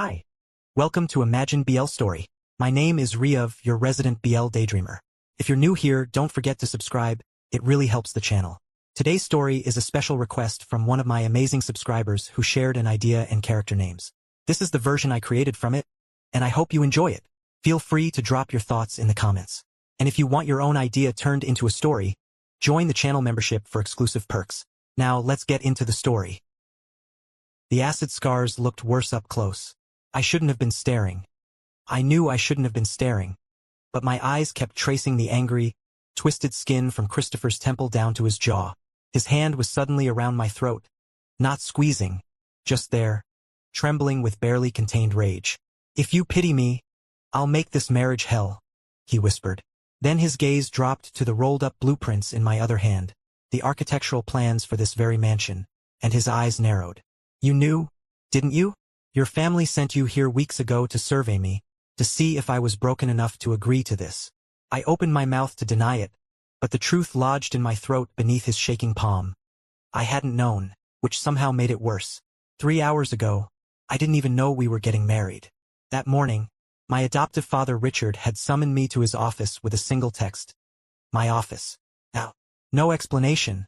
Hi. Welcome to Imagine BL Story. My name is Riev, your resident BL daydreamer. If you're new here, don't forget to subscribe. It really helps the channel. Today's story is a special request from one of my amazing subscribers who shared an idea and character names. This is the version I created from it, and I hope you enjoy it. Feel free to drop your thoughts in the comments. And if you want your own idea turned into a story, join the channel membership for exclusive perks. Now let's get into the story. The acid scars looked worse up close. I shouldn't have been staring. I knew I shouldn't have been staring. But my eyes kept tracing the angry, twisted skin from Christopher's temple down to his jaw. His hand was suddenly around my throat. Not squeezing. Just there, trembling with barely contained rage. "If you pity me, I'll make this marriage hell," he whispered. Then his gaze dropped to the rolled-up blueprints in my other hand, the architectural plans for this very mansion, and his eyes narrowed. "You knew, didn't you? Your family sent you here weeks ago to survey me, to see if I was broken enough to agree to this." I opened my mouth to deny it, but the truth lodged in my throat beneath his shaking palm. I hadn't known, which somehow made it worse. 3 hours ago, I didn't even know we were getting married. That morning, my adoptive father Richard had summoned me to his office with a single text. My office. Now, no explanation,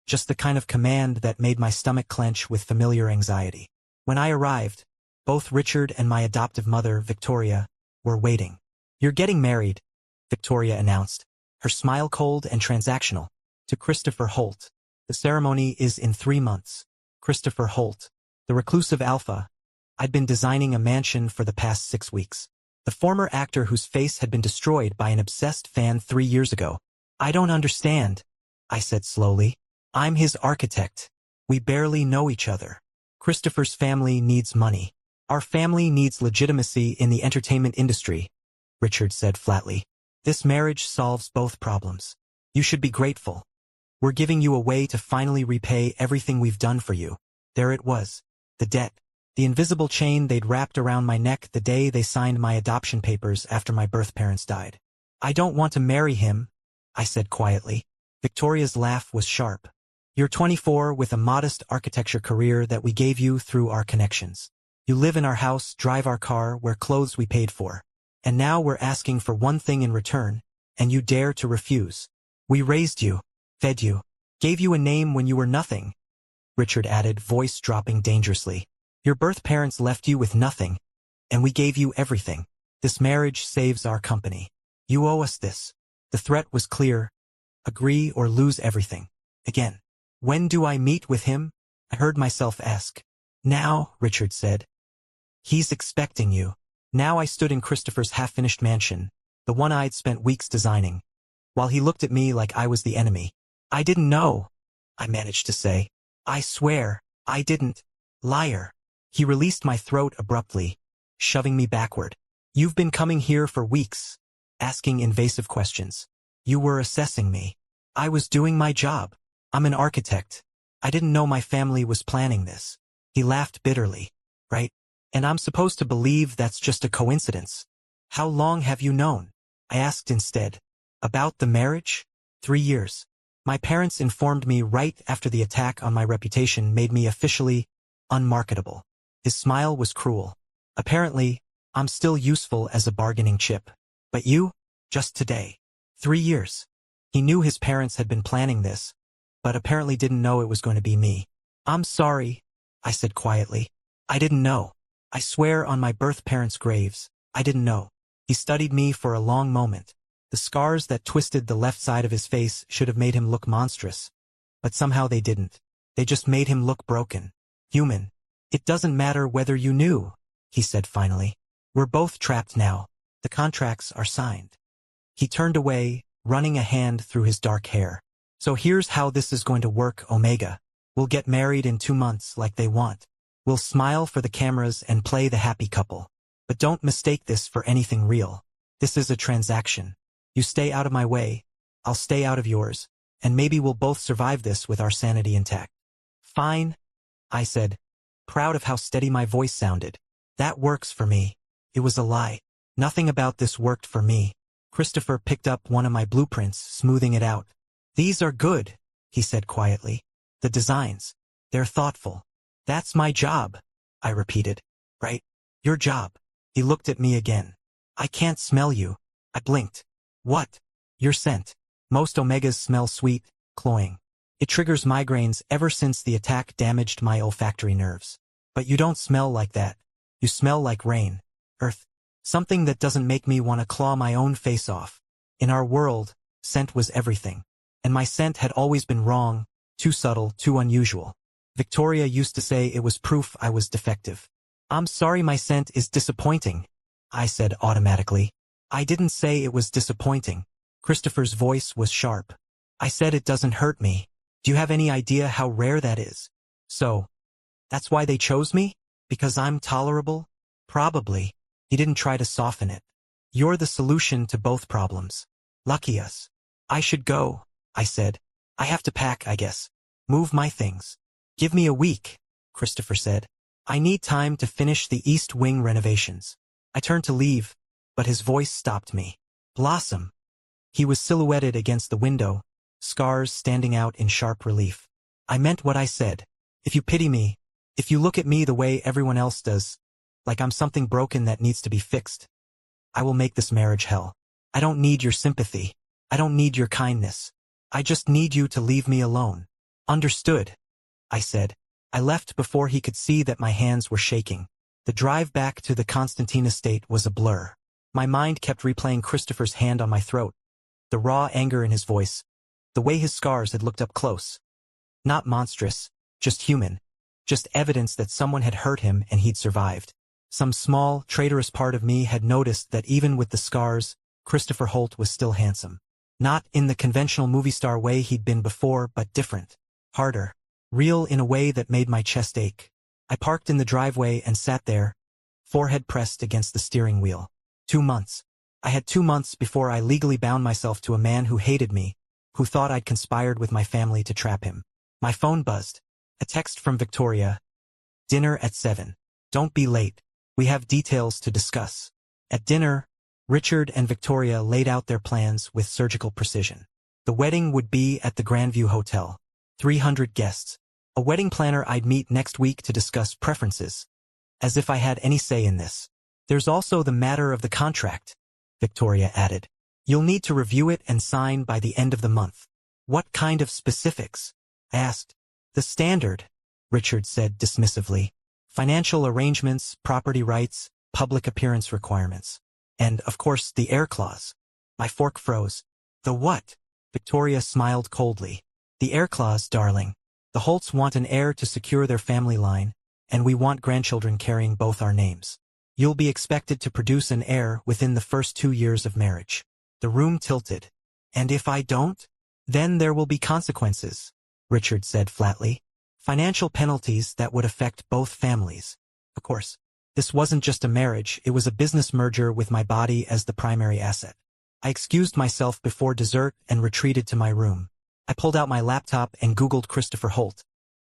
just the kind of command that made my stomach clench with familiar anxiety. When I arrived, both Richard and my adoptive mother, Victoria, were waiting. "You're getting married," Victoria announced, her smile cold and transactional, "to Christopher Holt. The ceremony is in 3 months. Christopher Holt, the reclusive alpha. I'd been designing a mansion for the past 6 weeks. The former actor whose face had been destroyed by an obsessed fan 3 years ago. "I don't understand," I said slowly. "I'm his architect. We barely know each other. Christopher's family needs money. Our family needs legitimacy in the entertainment industry," Richard said flatly. "This marriage solves both problems. You should be grateful. We're giving you a way to finally repay everything we've done for you." There it was. The debt. The invisible chain they'd wrapped around my neck the day they signed my adoption papers after my birth parents died. "I don't want to marry him," I said quietly. Victoria's laugh was sharp. "You're 24 with a modest architecture career that we gave you through our connections. You live in our house, drive our car, wear clothes we paid for. And now we're asking for one thing in return, and you dare to refuse. We raised you, fed you, gave you a name when you were nothing," Richard added, voice dropping dangerously. "Your birth parents left you with nothing, and we gave you everything. This marriage saves our company. You owe us this." The threat was clear. Agree or lose everything. Again. "When do I meet with him?" I heard myself ask. "Now," Richard said. "He's expecting you." Now I stood in Christopher's half-finished mansion, the one I'd spent weeks designing, while he looked at me like I was the enemy. "I didn't know," I managed to say. "I swear, I didn't." "Liar." He released my throat abruptly, shoving me backward. "You've been coming here for weeks, asking invasive questions. You were assessing me. I was doing my job. I'm an architect. I didn't know my family was planning this." He laughed bitterly. "Right? And I'm supposed to believe that's just a coincidence. How long have you known?" I asked instead. "About the marriage?" 3 years. My parents informed me right after the attack on my reputation made me officially unmarketable." His smile was cruel. "Apparently, I'm still useful as a bargaining chip. But you? Just today. 3 years." He knew his parents had been planning this, but apparently didn't know it was going to be me. "I'm sorry," I said quietly. "I didn't know. I swear on my birth parents' graves, I didn't know." He studied me for a long moment. The scars that twisted the left side of his face should have made him look monstrous. But somehow they didn't. They just made him look broken. Human. "It doesn't matter whether you knew," he said finally. "We're both trapped now. The contracts are signed." He turned away, running a hand through his dark hair. "So here's how this is going to work, Omega. We'll get married in 2 months like they want. We'll smile for the cameras and play the happy couple. But don't mistake this for anything real. This is a transaction. You stay out of my way, I'll stay out of yours, and maybe we'll both survive this with our sanity intact." "Fine," I said, proud of how steady my voice sounded. "That works for me." It was a lie. Nothing about this worked for me. Christopher picked up one of my blueprints, smoothing it out. "These are good," he said quietly. "The designs. They're thoughtful." "That's my job," I repeated. "Right? Your job. He looked at me again. I can't smell you. I blinked. What? Your scent. Most Omegas smell sweet, cloying. It triggers migraines ever since the attack damaged my olfactory nerves. But you don't smell like that. You smell like rain, earth. Something that doesn't make me want to claw my own face off. In our world, scent was everything. And my scent had always been wrong, too subtle, too unusual. Victoria used to say it was proof I was defective. I'm sorry my scent is disappointing, I said automatically. I didn't say it was disappointing. Christopher's voice was sharp. I said it doesn't hurt me. Do you have any idea how rare that is? So, that's why they chose me? Because I'm tolerable? Probably. He didn't try to soften it. You're the solution to both problems. Lucky us. I should go, I said. I have to pack, I guess. Move my things. Give me a week, Christopher said. I need time to finish the East Wing renovations. I turned to leave, but his voice stopped me. Blossom. He was silhouetted against the window, scars standing out in sharp relief. I meant what I said. If you pity me, if you look at me the way everyone else does, like I'm something broken that needs to be fixed, I will make this marriage hell. I don't need your sympathy. I don't need your kindness. I just need you to leave me alone. Understood, I said. I left before he could see that my hands were shaking. The drive back to the Constantine estate was a blur. My mind kept replaying Christopher's hand on my throat, the raw anger in his voice, the way his scars had looked up close. Not monstrous, just human, just evidence that someone had hurt him and he'd survived. Some small, traitorous part of me had noticed that even with the scars, Christopher Holt was still handsome. Not in the conventional movie star way he'd been before, but different, harder, real in a way that made my chest ache. I parked in the driveway and sat there, forehead pressed against the steering wheel. 2 months. I had 2 months before I legally bound myself to a man who hated me, who thought I'd conspired with my family to trap him. My phone buzzed. A text from Victoria. Dinner at 7. Don't be late. We have details to discuss. At dinner, Richard and Victoria laid out their plans with surgical precision. The wedding would be at the Grandview Hotel. 300 guests. A wedding planner I'd meet next week to discuss preferences. As if I had any say in this. There's also the matter of the contract, Victoria added. You'll need to review it and sign by the end of the month. What kind of specifics? I asked. The standard, Richard said dismissively. Financial arrangements, property rights, public appearance requirements. And, of course, the heir clause. My fork froze. The what? Victoria smiled coldly. The heir clause, darling. The Holts want an heir to secure their family line, and we want grandchildren carrying both our names. You'll be expected to produce an heir within the first 2 years of marriage. The room tilted. And if I don't? Then there will be consequences, Richard said flatly. Financial penalties that would affect both families. Of course, this wasn't just a marriage, it was a business merger with my body as the primary asset. I excused myself before dessert and retreated to my room. I pulled out my laptop and Googled Christopher Holt.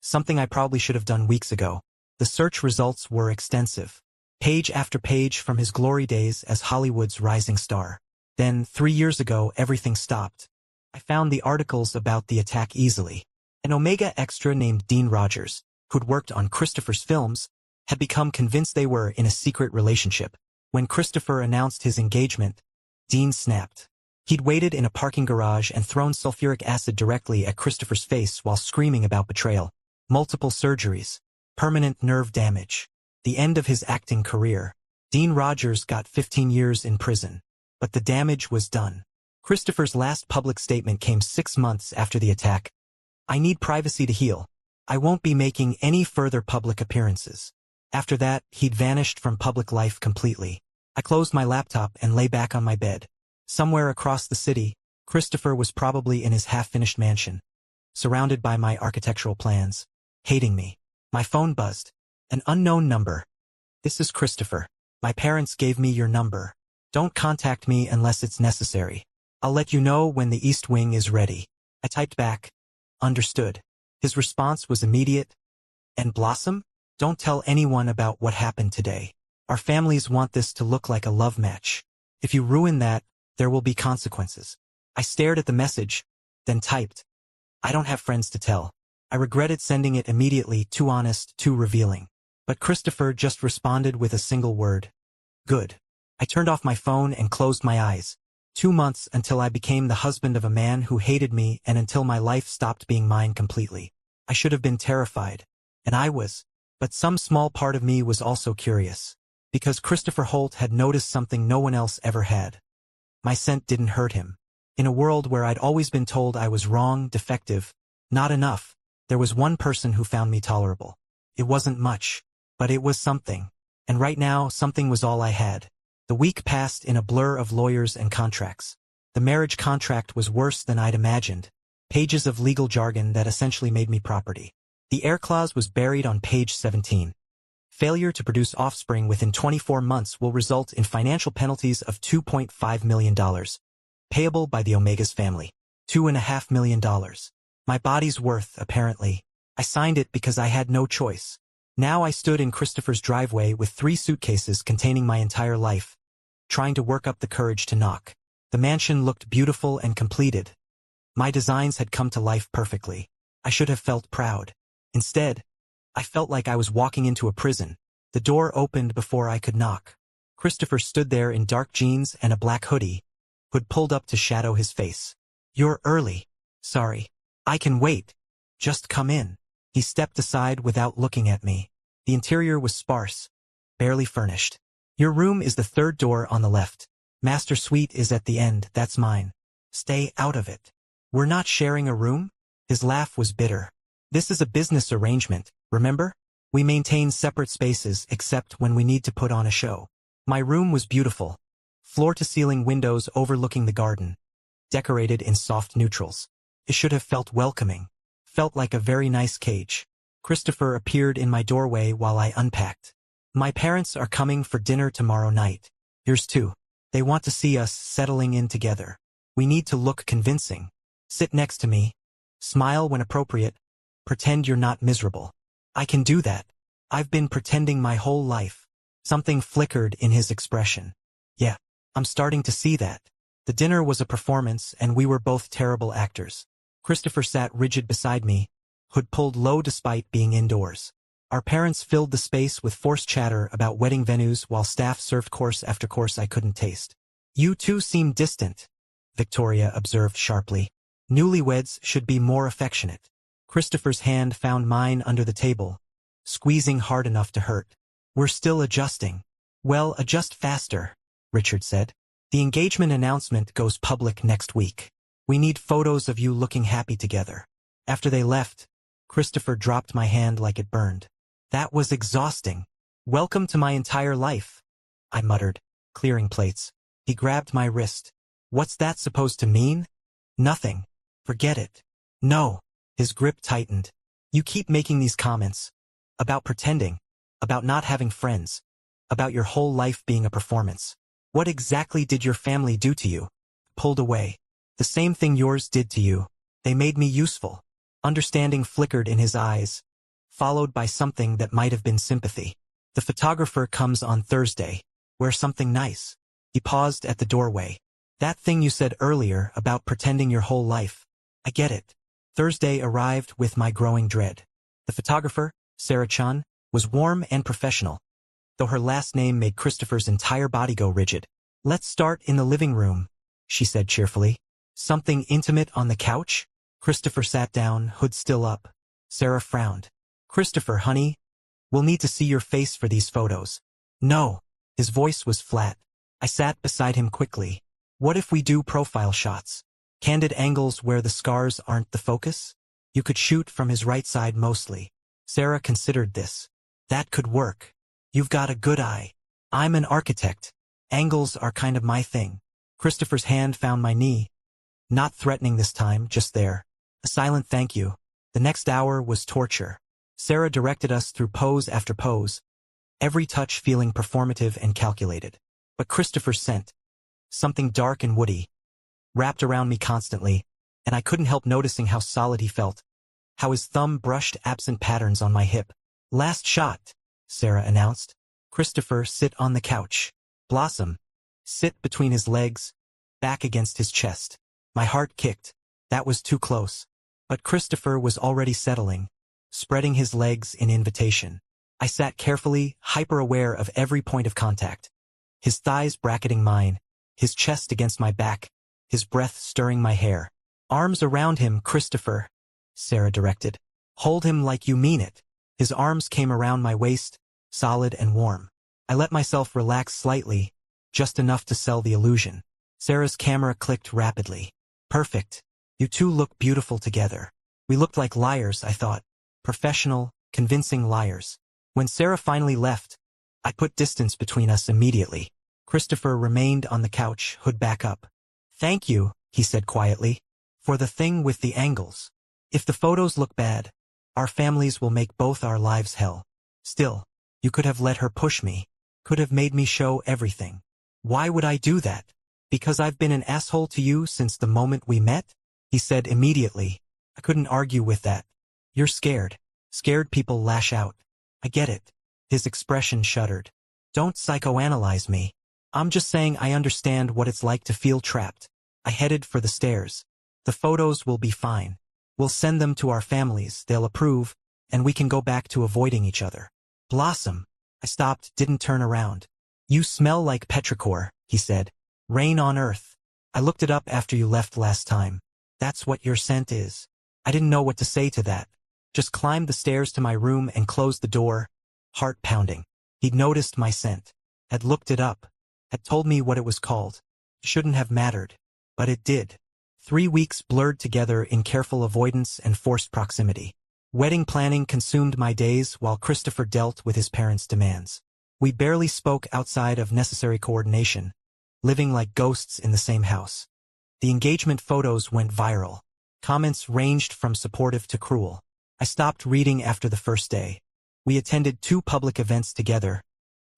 Something I probably should have done weeks ago. The search results were extensive. Page after page from his glory days as Hollywood's rising star. Then, 3 years ago, everything stopped. I found the articles about the attack easily. An Omega extra named Dean Rogers, who'd worked on Christopher's films, had become convinced they were in a secret relationship. When Christopher announced his engagement, Dean snapped. He'd waited in a parking garage and thrown sulfuric acid directly at Christopher's face while screaming about betrayal. Multiple surgeries. Permanent nerve damage. The end of his acting career. Dean Rogers got 15 years in prison. But the damage was done. Christopher's last public statement came 6 months after the attack. I need privacy to heal. I won't be making any further public appearances. After that, he'd vanished from public life completely. I closed my laptop and lay back on my bed. Somewhere across the city, Christopher was probably in his half-finished mansion, surrounded by my architectural plans, hating me. My phone buzzed. An unknown number. This is Christopher. My parents gave me your number. Don't contact me unless it's necessary. I'll let you know when the East Wing is ready. I typed back. Understood. His response was immediate. And Blossom? Don't tell anyone about what happened today. Our families want this to look like a love match. If you ruin that, there will be consequences. I stared at the message, then typed. I don't have friends to tell. I regretted sending it immediately, too honest, too revealing. But Christopher just responded with a single word. Good. I turned off my phone and closed my eyes. 2 months until I became the husband of a man who hated me and until my life stopped being mine completely. I should have been terrified. And I was. But some small part of me was also curious. Because Christopher Holt had noticed something no one else ever had. My scent didn't hurt him. In a world where I'd always been told I was wrong, defective, not enough, there was one person who found me tolerable. It wasn't much, but it was something. And right now, something was all I had. The week passed in a blur of lawyers and contracts. The marriage contract was worse than I'd imagined. Pages of legal jargon that essentially made me property. The heir clause was buried on page 17. Failure to produce offspring within 24 months will result in financial penalties of $2.5 million. Payable by the Omega's family. $2.5 million. My body's worth, apparently. I signed it because I had no choice. Now I stood in Christopher's driveway with 3 suitcases containing my entire life, trying to work up the courage to knock. The mansion looked beautiful and completed. My designs had come to life perfectly. I should have felt proud. Instead, I felt like I was walking into a prison. The door opened before I could knock. Christopher stood there in dark jeans and a black hoodie, hood pulled up to shadow his face. "You're early." "Sorry. I can wait. Just come in." He stepped aside without looking at me. The interior was sparse, barely furnished. "Your room is the 3rd door on the left. Master suite is at the end, that's mine. Stay out of it." "We're not sharing a room?" His laugh was bitter. "This is a business arrangement, remember? We maintain separate spaces except when we need to put on a show." My room was beautiful. Floor-to-ceiling windows overlooking the garden, decorated in soft neutrals. It should have felt welcoming. Felt like a very nice cage. Christopher appeared in my doorway while I unpacked. "My parents are coming for dinner tomorrow night. Yours too. They want to see us settling in together. We need to look convincing. Sit next to me. Smile when appropriate. Pretend you're not miserable." "I can do that. I've been pretending my whole life." Something flickered in his expression. "Yeah, I'm starting to see that." The dinner was a performance and we were both terrible actors. Christopher sat rigid beside me, hood pulled low despite being indoors. Our parents filled the space with forced chatter about wedding venues while staff served course after course I couldn't taste. "You two seem distant," Victoria observed sharply. "Newlyweds should be more affectionate." Christopher's hand found mine under the table, squeezing hard enough to hurt. "We're still adjusting." "Well, adjust faster," Richard said. "The engagement announcement goes public next week. We need photos of you looking happy together." After they left, Christopher dropped my hand like it burned. "That was exhausting. Welcome to my entire life," I muttered, clearing plates. He grabbed my wrist. "What's that supposed to mean?" "Nothing. Forget it." "No." His grip tightened. "You keep making these comments. About pretending. About not having friends. About your whole life being a performance. What exactly did your family do to you?" Pulled away. "The same thing yours did to you. They made me useful." Understanding flickered in his eyes, followed by something that might have been sympathy. "The photographer comes on Thursday. Wear something nice." He paused at the doorway. "That thing you said earlier about pretending your whole life. I get it." Thursday arrived with my growing dread. The photographer, Sarah Chun, was warm and professional, though her last name made Christopher's entire body go rigid. "Let's start in the living room," she said cheerfully. "Something intimate on the couch?" Christopher sat down, hood still up. Sarah frowned. "Christopher, honey, we'll need to see your face for these photos." "No." His voice was flat. I sat beside him quickly. "What if we do profile shots? Candid angles where the scars aren't the focus? You could shoot from his right side mostly." Sarah considered this. "That could work. You've got a good eye. I'm an architect. Angles are kind of my thing." Christopher's hand found my knee. Not threatening this time, just there. A silent thank you. The next hour was torture. Sarah directed us through pose after pose, every touch feeling performative and calculated. But Christopher's scent, something dark and woody, wrapped around me constantly, and I couldn't help noticing how solid he felt, how his thumb brushed absent patterns on my hip. "Last shot," Sarah announced. "Christopher, sit on the couch. Blossom, sit between his legs, back against his chest." My heart kicked. That was too close. But Christopher was already settling, spreading his legs in invitation. I sat carefully, hyper-aware of every point of contact. His thighs bracketing mine, his chest against my back, his breath stirring my hair. Arms around him, Christopher, Sarah directed. Hold him like you mean it. His arms came around my waist, solid and warm. I let myself relax slightly, just enough to sell the illusion. Sarah's camera clicked rapidly. Perfect. You two look beautiful together. We looked like liars, I thought. Professional, convincing liars. When Sarah finally left, I put distance between us immediately. Christopher remained on the couch, hood back up. Thank you, he said quietly, for the thing with the angles. If the photos look bad, our families will make both our lives hell. Still, you could have let her push me, could have made me show everything. Why would I do that? Because I've been an asshole to you since the moment we met? He said immediately. I couldn't argue with that. You're scared. Scared people lash out. I get it. His expression shuddered. Don't psychoanalyze me. I'm just saying I understand what it's like to feel trapped. I headed for the stairs. The photos will be fine. We'll send them to our families, they'll approve, and we can go back to avoiding each other. Blossom. I stopped, didn't turn around. You smell like petrichor, he said. Rain on earth. I looked it up after you left last time. That's what your scent is. I didn't know what to say to that. Just climbed the stairs to my room and closed the door, heart pounding. He'd noticed my scent, had looked it up, had told me what it was called. It shouldn't have mattered, but it did. 3 weeks blurred together in careful avoidance and forced proximity. Wedding planning consumed my days while Christopher dealt with his parents' demands. We barely spoke outside of necessary coordination, living like ghosts in the same house. The engagement photos went viral. Comments ranged from supportive to cruel. I stopped reading after the first day. We attended 2 public events together,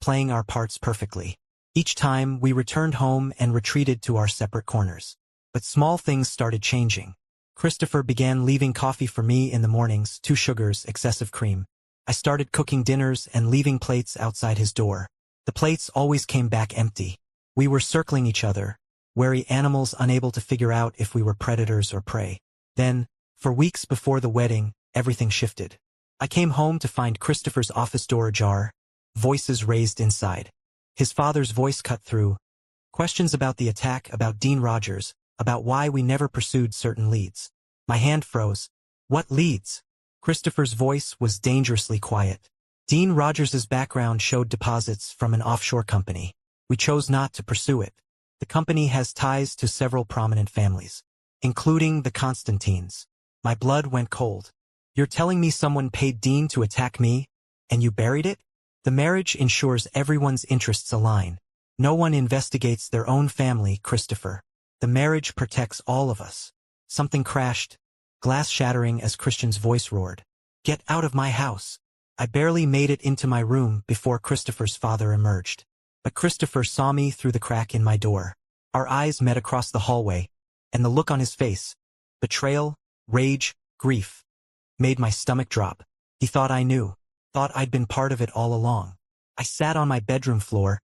playing our parts perfectly. Each time, we returned home and retreated to our separate corners. But small things started changing. Christopher began leaving coffee for me in the mornings, 2 sugars, excessive cream. I started cooking dinners and leaving plates outside his door. The plates always came back empty. We were circling each other, wary animals unable to figure out if we were predators or prey. Then, for weeks before the wedding, everything shifted. I came home to find Christopher's office door ajar, voices raised inside. His father's voice cut through. Questions about the attack, about Dean Rogers, about why we never pursued certain leads. My hand froze. What leads? Christopher's voice was dangerously quiet. Dean Rogers's background showed deposits from an offshore company. We chose not to pursue it. The company has ties to several prominent families, including the Constantines. My blood went cold. You're telling me someone paid Dean to attack me, and you buried it? The marriage ensures everyone's interests align. No one investigates their own family, Christopher. The marriage protects all of us. Something crashed, glass shattering as Christian's voice roared. Get out of my house. I barely made it into my room before Christopher's father emerged. But Christopher saw me through the crack in my door. Our eyes met across the hallway, and the look on his face, betrayal, rage, grief, made my stomach drop. He thought I knew, thought I'd been part of it all along. I sat on my bedroom floor,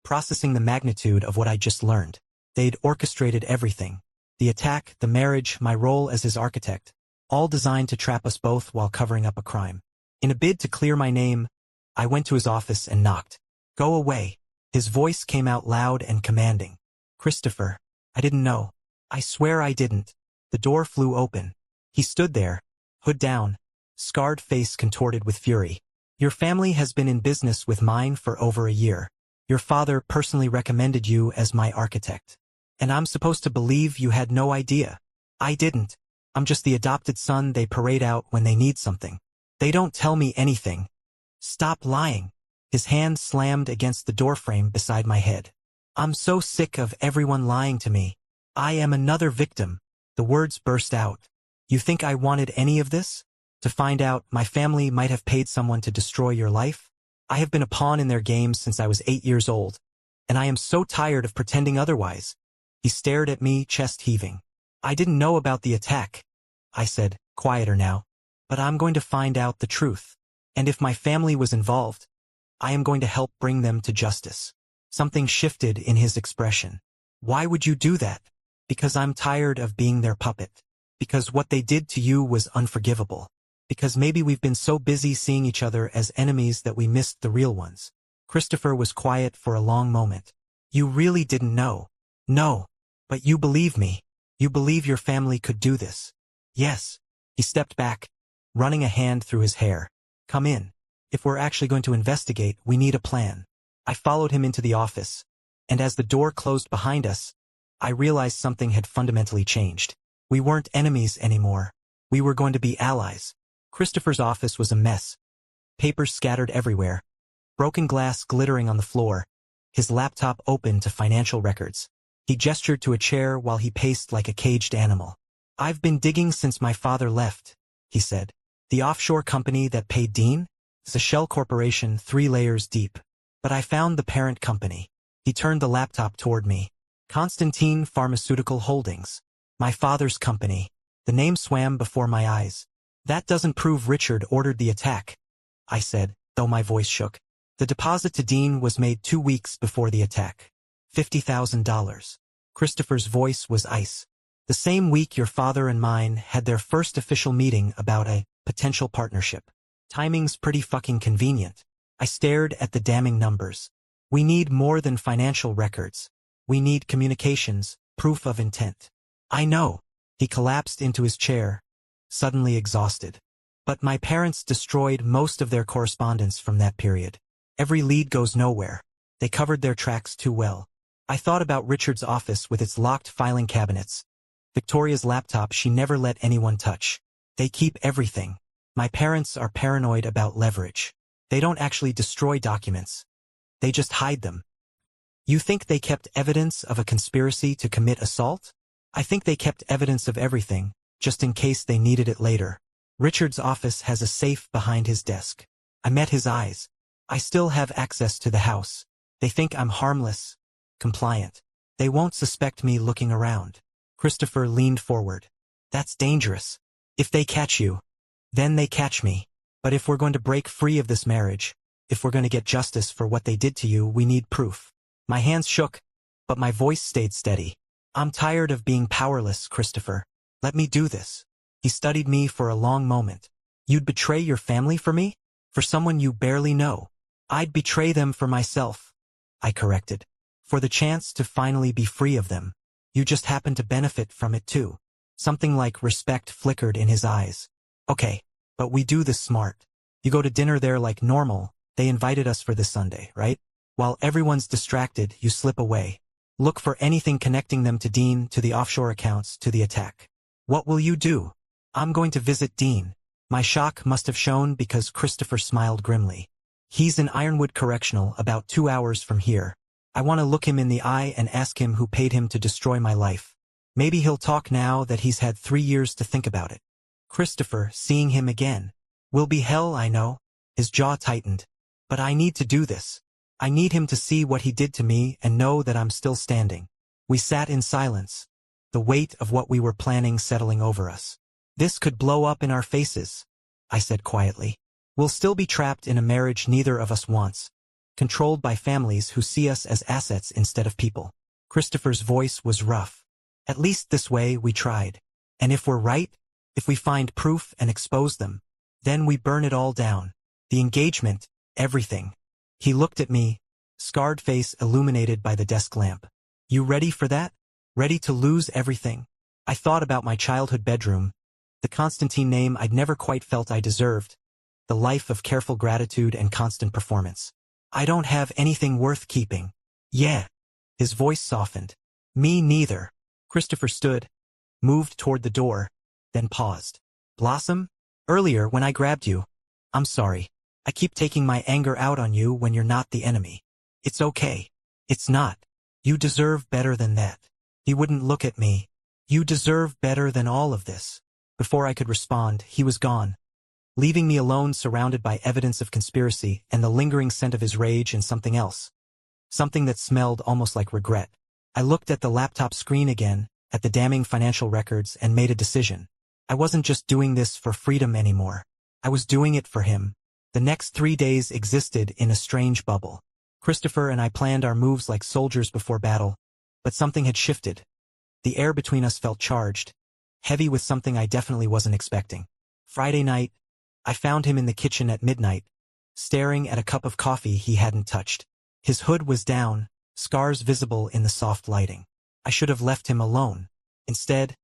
processing the magnitude of what I'd just learned. They'd orchestrated everything. The attack, the marriage, my role as his architect, all designed to trap us both while covering up a crime. In a bid to clear my name, I went to his office and knocked. Go away. His voice came out loud and commanding. Christopher, I didn't know. I swear I didn't. The door flew open. He stood there, hood down, scarred face contorted with fury. Your family has been in business with mine for over a year. Your father personally recommended you as my architect. And I'm supposed to believe you had no idea. I didn't. I'm just the adopted son they parade out when they need something. They don't tell me anything. Stop lying. His hand slammed against the doorframe beside my head. I'm so sick of everyone lying to me. I am another victim. The words burst out. You think I wanted any of this? To find out my family might have paid someone to destroy your life? I have been a pawn in their game since I was 8 years old, and I am so tired of pretending otherwise. He stared at me, chest heaving. I didn't know about the attack, I said, quieter now, but I'm going to find out the truth. And if my family was involved, I am going to help bring them to justice. Something shifted in his expression. Why would you do that? Because I'm tired of being their puppet. Because what they did to you was unforgivable. Because maybe we've been so busy seeing each other as enemies that we missed the real ones. Christopher was quiet for a long moment. You really didn't know. No. But you believe me. You believe your family could do this. Yes. He stepped back, running a hand through his hair. Come in. If we're actually going to investigate, we need a plan. I followed him into the office, and as the door closed behind us, I realized something had fundamentally changed. We weren't enemies anymore. We were going to be allies. Christopher's office was a mess. Papers scattered everywhere. Broken glass glittering on the floor. His laptop open to financial records. He gestured to a chair while he paced like a caged animal. I've been digging since my father left, he said. The offshore company that paid Dean? It's a shell corporation 3 layers deep. But I found the parent company. He turned the laptop toward me. Constantine Pharmaceutical Holdings. My father's company. The name swam before my eyes. That doesn't prove Richard ordered the attack, I said, though my voice shook. The deposit to Dean was made 2 weeks before the attack. $50,000. Christopher's voice was ice. The same week your father and mine had their first official meeting about a potential partnership. Timing's pretty fucking convenient. I stared at the damning numbers. We need more than financial records. We need communications, proof of intent. I know. He collapsed into his chair, suddenly exhausted. But my parents destroyed most of their correspondence from that period. Every lead goes nowhere. They covered their tracks too well. I thought about Richard's office with its locked filing cabinets. Victoria's laptop she never let anyone touch. They keep everything. My parents are paranoid about leverage. They don't actually destroy documents. They just hide them. You think they kept evidence of a conspiracy to commit assault? I think they kept evidence of everything, just in case they needed it later. Richard's office has a safe behind his desk. I met his eyes. I still have access to the house. They think I'm harmless, compliant. They won't suspect me looking around. Christopher leaned forward. That's dangerous. If they catch you, then they catch me. But if we're going to break free of this marriage, if we're going to get justice for what they did to you, we need proof. My hands shook, but my voice stayed steady. I'm tired of being powerless, Christopher. Let me do this. He studied me for a long moment. You'd betray your family for me? For someone you barely know? I'd betray them for myself, I corrected. For the chance to finally be free of them. You just happen to benefit from it too. Something like respect flickered in his eyes. Okay, but we do this smart. You go to dinner there like normal. They invited us for this Sunday, right? While everyone's distracted, you slip away. Look for anything connecting them to Dean, to the offshore accounts, to the attack. What will you do? I'm going to visit Dean. My shock must have shown because Christopher smiled grimly. He's in Ironwood Correctional, about 2 hours from here. I want to look him in the eye and ask him who paid him to destroy my life. Maybe he'll talk now that he's had 3 years to think about it. Christopher, seeing him again. Will be hell, I know. His jaw tightened. But I need to do this. I need him to see what he did to me and know that I'm still standing. We sat in silence. The weight of what we were planning settling over us. This could blow up in our faces, I said quietly. We'll still be trapped in a marriage neither of us wants. Controlled by families who see us as assets instead of people. Christopher's voice was rough. At least this way we tried. And if we're right, if we find proof and expose them, then we burn it all down. The engagement, everything. He looked at me, scarred face illuminated by the desk lamp. You ready for that? Ready to lose everything? I thought about my childhood bedroom, the Constantine name I'd never quite felt I deserved, the life of careful gratitude and constant performance. I don't have anything worth keeping. Yeah. His voice softened. Me neither. Christopher stood, moved toward the door, then paused. Blossom? Earlier when I grabbed you. I'm sorry. I keep taking my anger out on you when you're not the enemy. It's okay. It's not. You deserve better than that. He wouldn't look at me. You deserve better than all of this. Before I could respond, he was gone, leaving me alone surrounded by evidence of conspiracy and the lingering scent of his rage and something else. Something that smelled almost like regret. I looked at the laptop screen again, at the damning financial records, and made a decision. I wasn't just doing this for freedom anymore. I was doing it for him. The next 3 days existed in a strange bubble. Christopher and I planned our moves like soldiers before battle, but something had shifted. The air between us felt charged, heavy with something I definitely wasn't expecting. Friday night, I found him in the kitchen at midnight, staring at a cup of coffee he hadn't touched. His hood was down, scars visible in the soft lighting. I should have left him alone. Instead,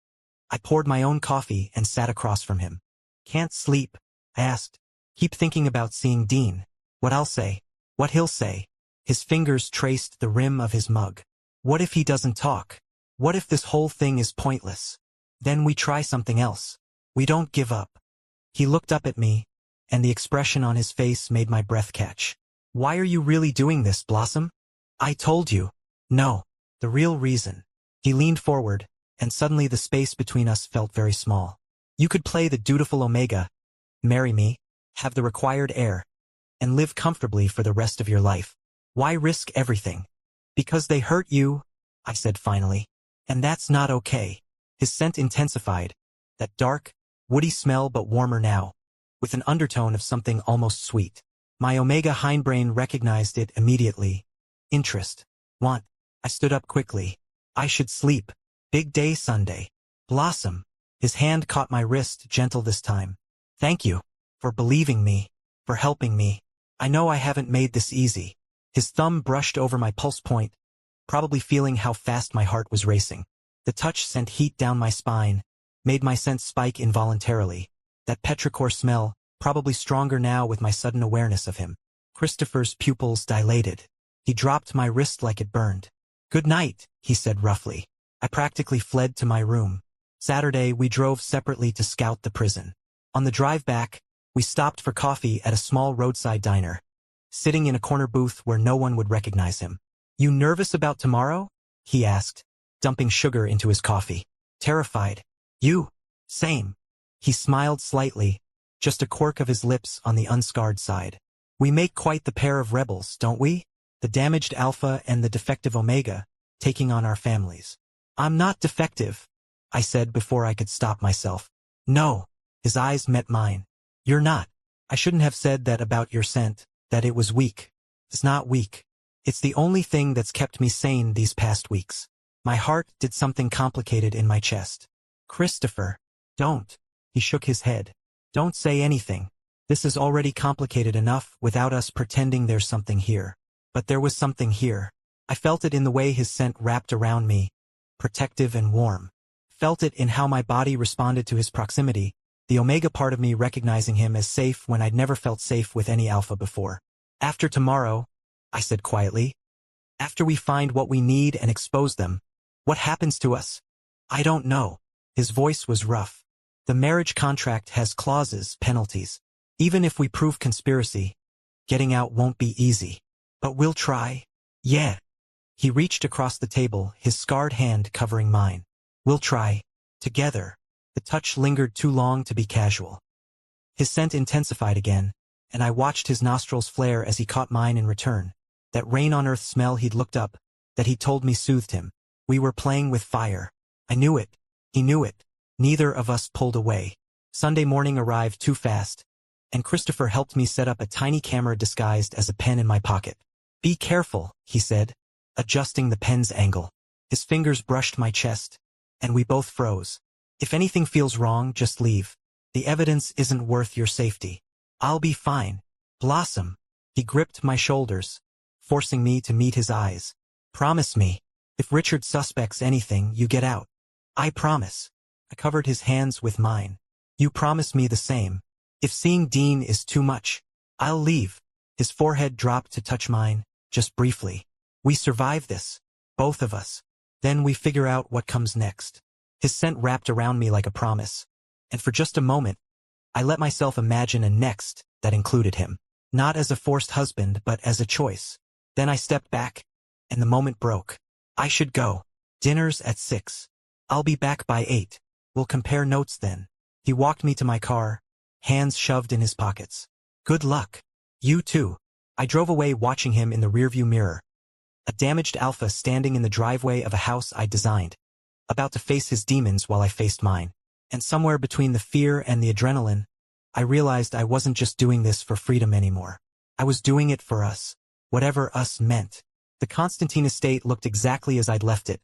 I poured my own coffee and sat across from him. "Can't sleep?" I asked. "Keep thinking about seeing Dean. What I'll say. What he'll say." His fingers traced the rim of his mug. "What if he doesn't talk? What if this whole thing is pointless? Then we try something else. We don't give up." He looked up at me, and the expression on his face made my breath catch. "Why are you really doing this, Blossom?" "I told you." "No. The real reason." He leaned forward, and suddenly the space between us felt very small. "You could play the dutiful Omega, marry me, have the required heir, and live comfortably for the rest of your life. Why risk everything?" "Because they hurt you," I said finally. "And that's not okay." His scent intensified, that dark, woody smell but warmer now, with an undertone of something almost sweet. My Omega hindbrain recognized it immediately. Interest. Want. I stood up quickly. "I should sleep. Big day Sunday." "Blossom." His hand caught my wrist, gentle this time. "Thank you. For believing me. For helping me. I know I haven't made this easy." His thumb brushed over my pulse point, probably feeling how fast my heart was racing. The touch sent heat down my spine, made my sense spike involuntarily. That petrichor smell, probably stronger now with my sudden awareness of him. Christopher's pupils dilated. He dropped my wrist like it burned. "Good night," he said roughly. I practically fled to my room. Saturday, we drove separately to scout the prison. On the drive back, we stopped for coffee at a small roadside diner, sitting in a corner booth where no one would recognize him. "You nervous about tomorrow?" he asked, dumping sugar into his coffee. "Terrified." "You?" "Same." He smiled slightly, just a quirk of his lips on the unscarred side. "We make quite the pair of rebels, don't we? The damaged Alpha and the defective Omega, taking on our families." "I'm not defective," I said before I could stop myself. "No." His eyes met mine. "You're not. I shouldn't have said that about your scent, that it was weak. It's not weak. It's the only thing that's kept me sane these past weeks." My heart did something complicated in my chest. "Christopher." "Don't." He shook his head. "Don't say anything. This is already complicated enough without us pretending there's something here." But there was something here. I felt it in the way his scent wrapped around me, protective and warm. Felt it in how my body responded to his proximity, the Omega part of me recognizing him as safe when I'd never felt safe with any Alpha before. "After tomorrow," I said quietly. "After we find what we need and expose them. What happens to us?" "I don't know." His voice was rough. "The marriage contract has clauses, penalties. Even if we prove conspiracy, getting out won't be easy. But we'll try." "Yeah." He reached across the table, his scarred hand covering mine. "We'll try. Together." The touch lingered too long to be casual. His scent intensified again, and I watched his nostrils flare as he caught mine in return. That rain-on-earth smell he'd looked up, that he'd told me soothed him. We were playing with fire. I knew it. He knew it. Neither of us pulled away. Sunday morning arrived too fast, and Christopher helped me set up a tiny camera disguised as a pen in my pocket. "Be careful," he said, adjusting the pen's angle. His fingers brushed my chest, and we both froze. "If anything feels wrong, just leave. The evidence isn't worth your safety." "I'll be fine." "Blossom." He gripped my shoulders, forcing me to meet his eyes. "Promise me. If Richard suspects anything, you get out." "I promise." I covered his hands with mine. "You promise me the same. If seeing Dean is too much, I'll leave." His forehead dropped to touch mine, just briefly. "We survive this. Both of us. Then we figure out what comes next." His scent wrapped around me like a promise, and for just a moment, I let myself imagine a next that included him. Not as a forced husband, but as a choice. Then I stepped back, and the moment broke. "I should go. Dinner's at 6. I'll be back by 8. We'll compare notes then." He walked me to my car, hands shoved in his pockets. "Good luck." "You too." I drove away watching him in the rearview mirror. A damaged Alpha standing in the driveway of a house I designed, about to face his demons while I faced mine. And somewhere between the fear and the adrenaline, I realized I wasn't just doing this for freedom anymore. I was doing it for us, whatever us meant. The Constantine estate looked exactly as I'd left it.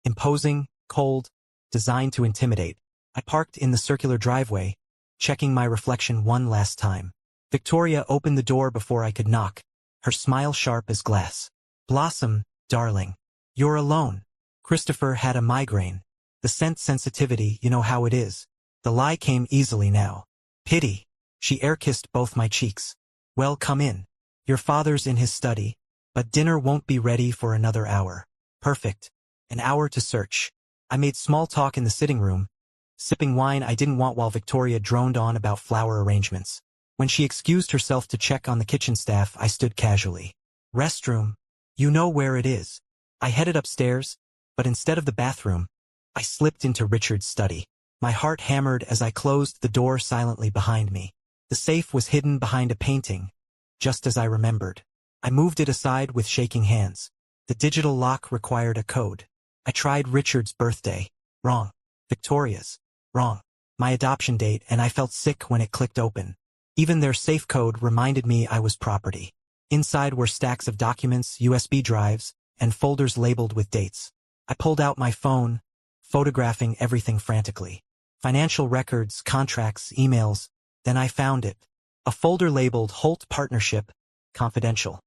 Imposing, cold, designed to intimidate. I parked in the circular driveway, checking my reflection one last time. Victoria opened the door before I could knock, her smile sharp as glass. "Blossom, darling. You're alone." Christopher had a migraine. The scent sensitivity, you know how it is. The lie came easily now. "Pity." She air-kissed both my cheeks. "Well, come in. Your father's in his study, but dinner won't be ready for another hour." "Perfect. An hour to search." I made small talk in the sitting room, sipping wine I didn't want while Victoria droned on about flower arrangements. When she excused herself to check on the kitchen staff, I stood casually. "Restroom. You know where it is." I headed upstairs, but instead of the bathroom, I slipped into Richard's study. My heart hammered as I closed the door silently behind me. The safe was hidden behind a painting, just as I remembered. I moved it aside with shaking hands. The digital lock required a code. I tried Richard's birthday. Wrong. Victoria's. Wrong. My adoption date, and I felt sick when it clicked open. Even their safe code reminded me I was property. Inside were stacks of documents, USB drives, and folders labeled with dates. I pulled out my phone, photographing everything frantically. Financial records, contracts, emails. Then I found it. A folder labeled Holt Partnership, Confidential.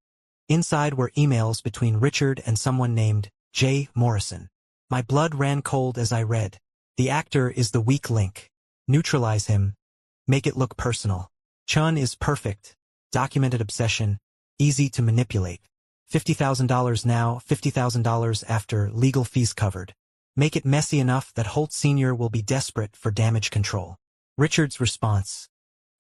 Inside were emails between Richard and someone named J. Morrison. My blood ran cold as I read. "The actor is the weak link. Neutralize him. Make it look personal. Chun is perfect. Documented obsession. Easy to manipulate. $50,000 now, $50,000 after, legal fees covered. Make it messy enough that Holt Sr. will be desperate for damage control." Richard's response.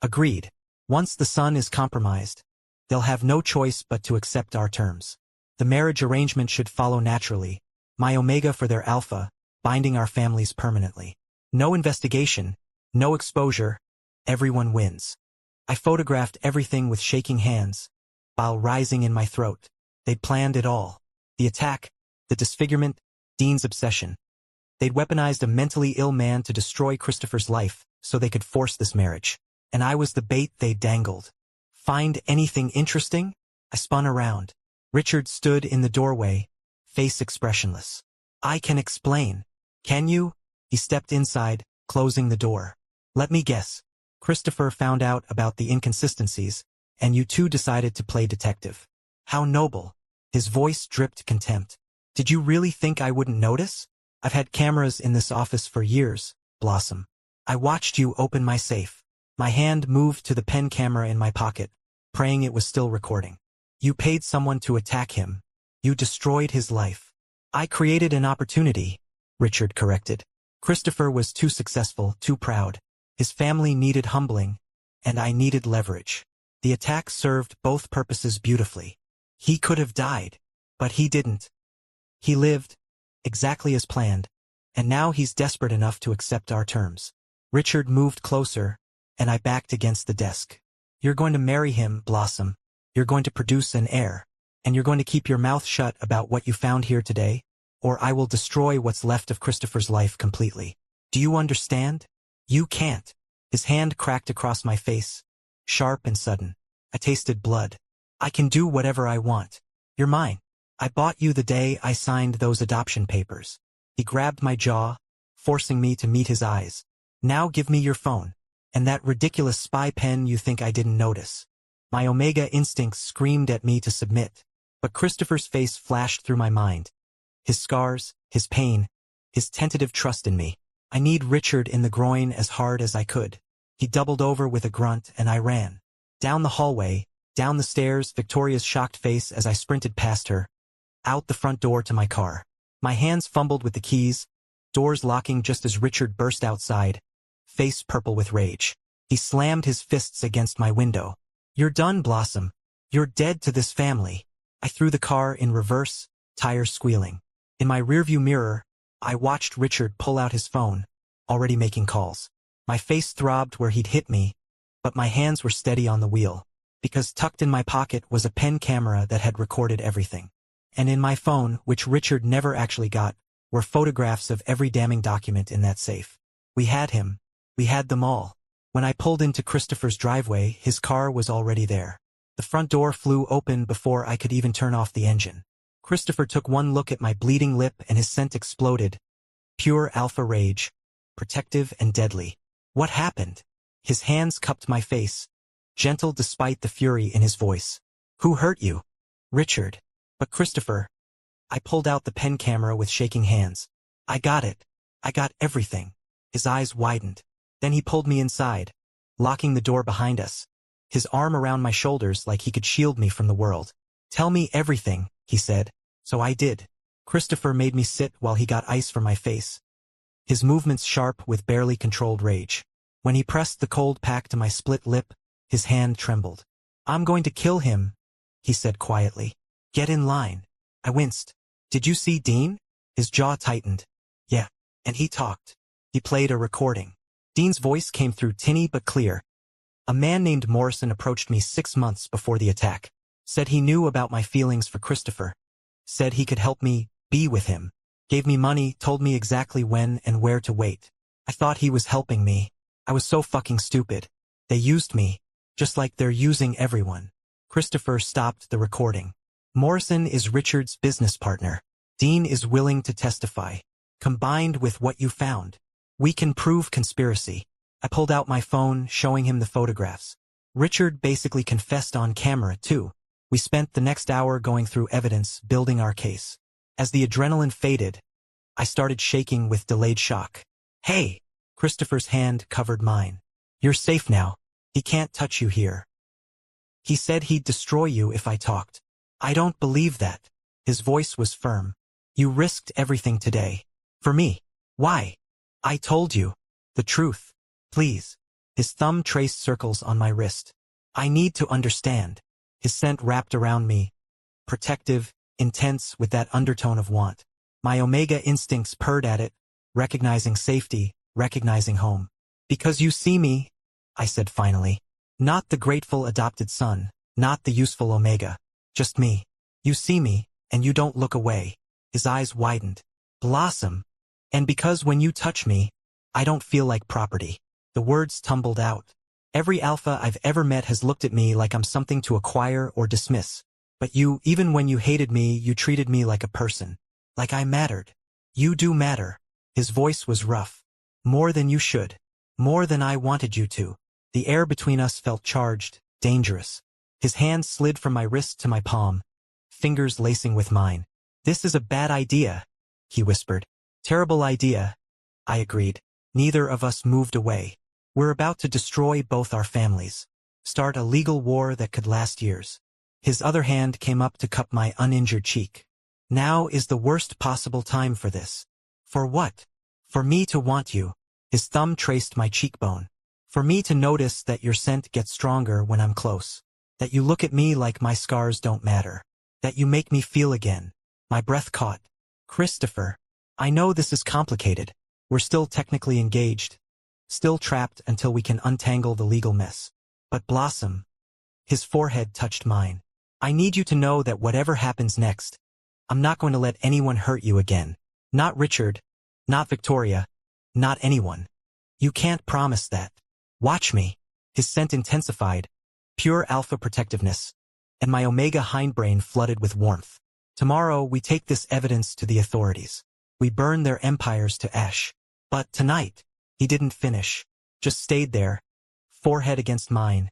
"Agreed. Once the son is compromised, they'll have no choice but to accept our terms. The marriage arrangement should follow naturally. My Omega for their Alpha, binding our families permanently. No investigation, no exposure, everyone wins." I photographed everything with shaking hands, bile rising in my throat. They'd planned it all. The attack, the disfigurement, Dean's obsession. They'd weaponized a mentally ill man to destroy Christopher's life so they could force this marriage. And I was the bait they dangled. "Find anything interesting?" I spun around. Richard stood in the doorway, face expressionless. "I can explain." "Can you?" He stepped inside, closing the door. "Let me guess. Christopher found out about the inconsistencies, and you two decided to play detective." "How noble." His voice dripped contempt. "Did you really think I wouldn't notice? I've had cameras in this office for years, Blossom. I watched you open my safe." My hand moved to the pen camera in my pocket, praying it was still recording. "You paid someone to attack him. You destroyed his life." "I created an opportunity," Richard corrected. "Christopher was too successful, too proud. His family needed humbling, and I needed leverage. The attack served both purposes beautifully. He could have died, but he didn't. He lived, exactly as planned, and now he's desperate enough to accept our terms." Richard moved closer, and I backed against the desk. "You're going to marry him, Blossom. You're going to produce an heir, and you're going to keep your mouth shut about what you found here today, or I will destroy what's left of Christopher's life completely. Do you understand?" "You can't." His hand cracked across my face, sharp and sudden. I tasted blood. "I can do whatever I want. You're mine. I bought you the day I signed those adoption papers." He grabbed my jaw, forcing me to meet his eyes. "Now give me your phone. And that ridiculous spy pen you think I didn't notice." My Omega instincts screamed at me to submit, but Christopher's face flashed through my mind. His scars, his pain, his tentative trust in me. I kneed Richard in the groin as hard as I could. He doubled over with a grunt, and I ran. Down the hallway, down the stairs, Victoria's shocked face as I sprinted past her, out the front door to my car. My hands fumbled with the keys, doors locking just as Richard burst outside, face purple with rage. He slammed his fists against my window. "You're done, Blossom. You're dead to this family." I threw the car in reverse, tires squealing. In my rearview mirror, I watched Richard pull out his phone, already making calls. My face throbbed where he'd hit me, but my hands were steady on the wheel, because tucked in my pocket was a pen camera that had recorded everything. And in my phone, which Richard never actually got, were photographs of every damning document in that safe. We had him. We had them all. When I pulled into Christopher's driveway, his car was already there. The front door flew open before I could even turn off the engine. Christopher took one look at my bleeding lip and his scent exploded. Pure alpha rage. Protective and deadly. "What happened?" His hands cupped my face, gentle despite the fury in his voice. Who hurt you? Richard. But Christopher. I pulled out the pen camera with shaking hands. I got it. I got everything. His eyes widened. Then he pulled me inside, locking the door behind us, his arm around my shoulders like he could shield me from the world. Tell me everything, he said. So I did. Christopher made me sit while he got ice for my face, his movements sharp with barely controlled rage. When he pressed the cold pack to my split lip, his hand trembled. I'm going to kill him, he said quietly. Get in line. I winced. Did you see Dean? His jaw tightened. Yeah. And he talked. He played a recording. Dean's voice came through tinny but clear. A man named Morrison approached me 6 months before the attack. Said he knew about my feelings for Christopher. Said he could help me be with him. Gave me money, told me exactly when and where to wait. I thought he was helping me. I was so fucking stupid. They used me, just like they're using everyone. Christopher stopped the recording. Morrison is Richard's business partner. Dean is willing to testify. Combined with what you found, we can prove conspiracy. I pulled out my phone, showing him the photographs. Richard basically confessed on camera, too. We spent the next hour going through evidence, building our case. As the adrenaline faded, I started shaking with delayed shock. Hey! Christopher's hand covered mine. You're safe now. He can't touch you here. He said he'd destroy you if I talked. I don't believe that. His voice was firm. You risked everything today. For me. Why? I told you. The truth. Please. His thumb traced circles on my wrist. I need to understand. His scent wrapped around me. Protective, intense with that undertone of want. My Omega instincts purred at it, recognizing safety, recognizing home. Because you see me, I said finally. Not the grateful adopted son, not the useful Omega. Just me. You see me, and you don't look away. His eyes widened. Blossom. And because when you touch me, I don't feel like property. The words tumbled out. Every alpha I've ever met has looked at me like I'm something to acquire or dismiss. But you, even when you hated me, you treated me like a person. Like I mattered. You do matter. His voice was rough. More than you should. More than I wanted you to. The air between us felt charged, dangerous. His hand slid from my wrist to my palm, fingers lacing with mine. This is a bad idea, he whispered. Terrible idea, I agreed. Neither of us moved away. We're about to destroy both our families. Start a legal war that could last years. His other hand came up to cup my uninjured cheek. Now is the worst possible time for this. For what? For me to want you. His thumb traced my cheekbone. For me to notice that your scent gets stronger when I'm close. That you look at me like my scars don't matter. That you make me feel again. My breath caught. Christopher. I know this is complicated. We're still technically engaged. Still trapped until we can untangle the legal mess. But Blossom. His forehead touched mine. I need you to know that whatever happens next, I'm not going to let anyone hurt you again. Not Richard. Not Victoria. Not anyone. You can't promise that. Watch me. His scent intensified. Pure alpha protectiveness. And my Omega hindbrain flooded with warmth. Tomorrow we take this evidence to the authorities. We burn their empires to ash. But tonight, he didn't finish. Just stayed there, forehead against mine,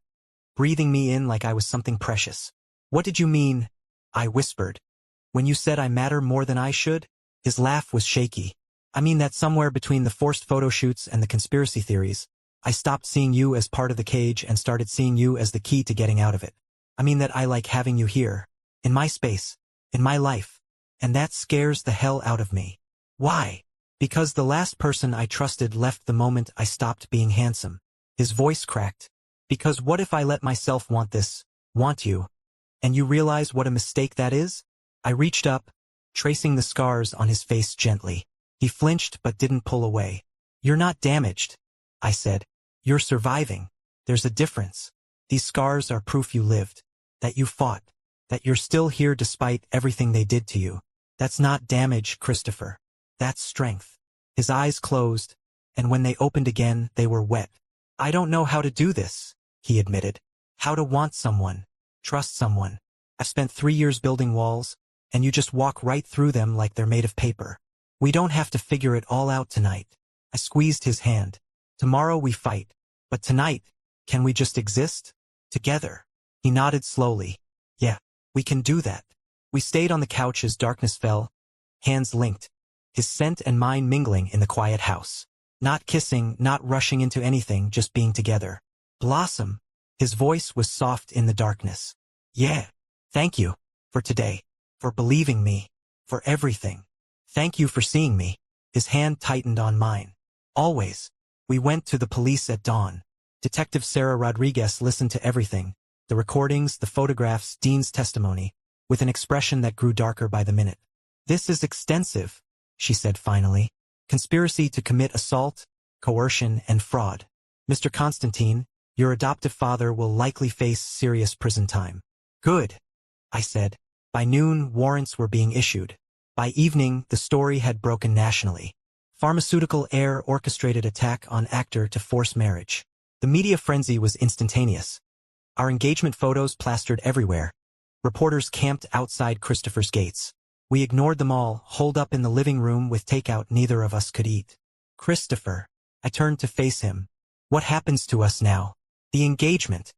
breathing me in like I was something precious. What did you mean? I whispered. When you said I matter more than I should? His laugh was shaky. I mean that somewhere between the forced photo shoots and the conspiracy theories, I stopped seeing you as part of the cage and started seeing you as the key to getting out of it. I mean that I like having you here, in my space, in my life, and that scares the hell out of me. Why? Because the last person I trusted left the moment I stopped being handsome. His voice cracked. Because what if I let myself want this, want you, and you realize what a mistake that is? I reached up, tracing the scars on his face gently. He flinched but didn't pull away. You're not damaged, I said. You're surviving. There's a difference. These scars are proof you lived, that you fought, that you're still here despite everything they did to you. That's not damage, Christopher. That's strength. His eyes closed, and when they opened again, they were wet. I don't know how to do this, he admitted. How to want someone, trust someone. I've spent 3 years building walls, and you just walk right through them like they're made of paper. We don't have to figure it all out tonight. I squeezed his hand. Tomorrow we fight. But tonight, can we just exist? Together. He nodded slowly. Yeah, we can do that. We stayed on the couch as darkness fell, hands linked, his scent and mine mingling in the quiet house. Not kissing, not rushing into anything, just being together. Blossom. His voice was soft in the darkness. Yeah. Thank you. For today. For believing me. For everything. Thank you for seeing me. His hand tightened on mine. Always. We went to the police at dawn. Detective Sarah Rodriguez listened to everything. The recordings, the photographs, Dean's testimony, with an expression that grew darker by the minute. This is extensive, she said finally. Conspiracy to commit assault, coercion, and fraud. Mr. Constantine, your adoptive father will likely face serious prison time. Good, I said. By noon, warrants were being issued. By evening, the story had broken nationally. Pharmaceutical heir orchestrated attack on actor to force marriage. The media frenzy was instantaneous. Our engagement photos plastered everywhere. Reporters camped outside Christopher's gates. We ignored them all, holed up in the living room with takeout neither of us could eat. Christopher. I turned to face him. What happens to us now? The engagement.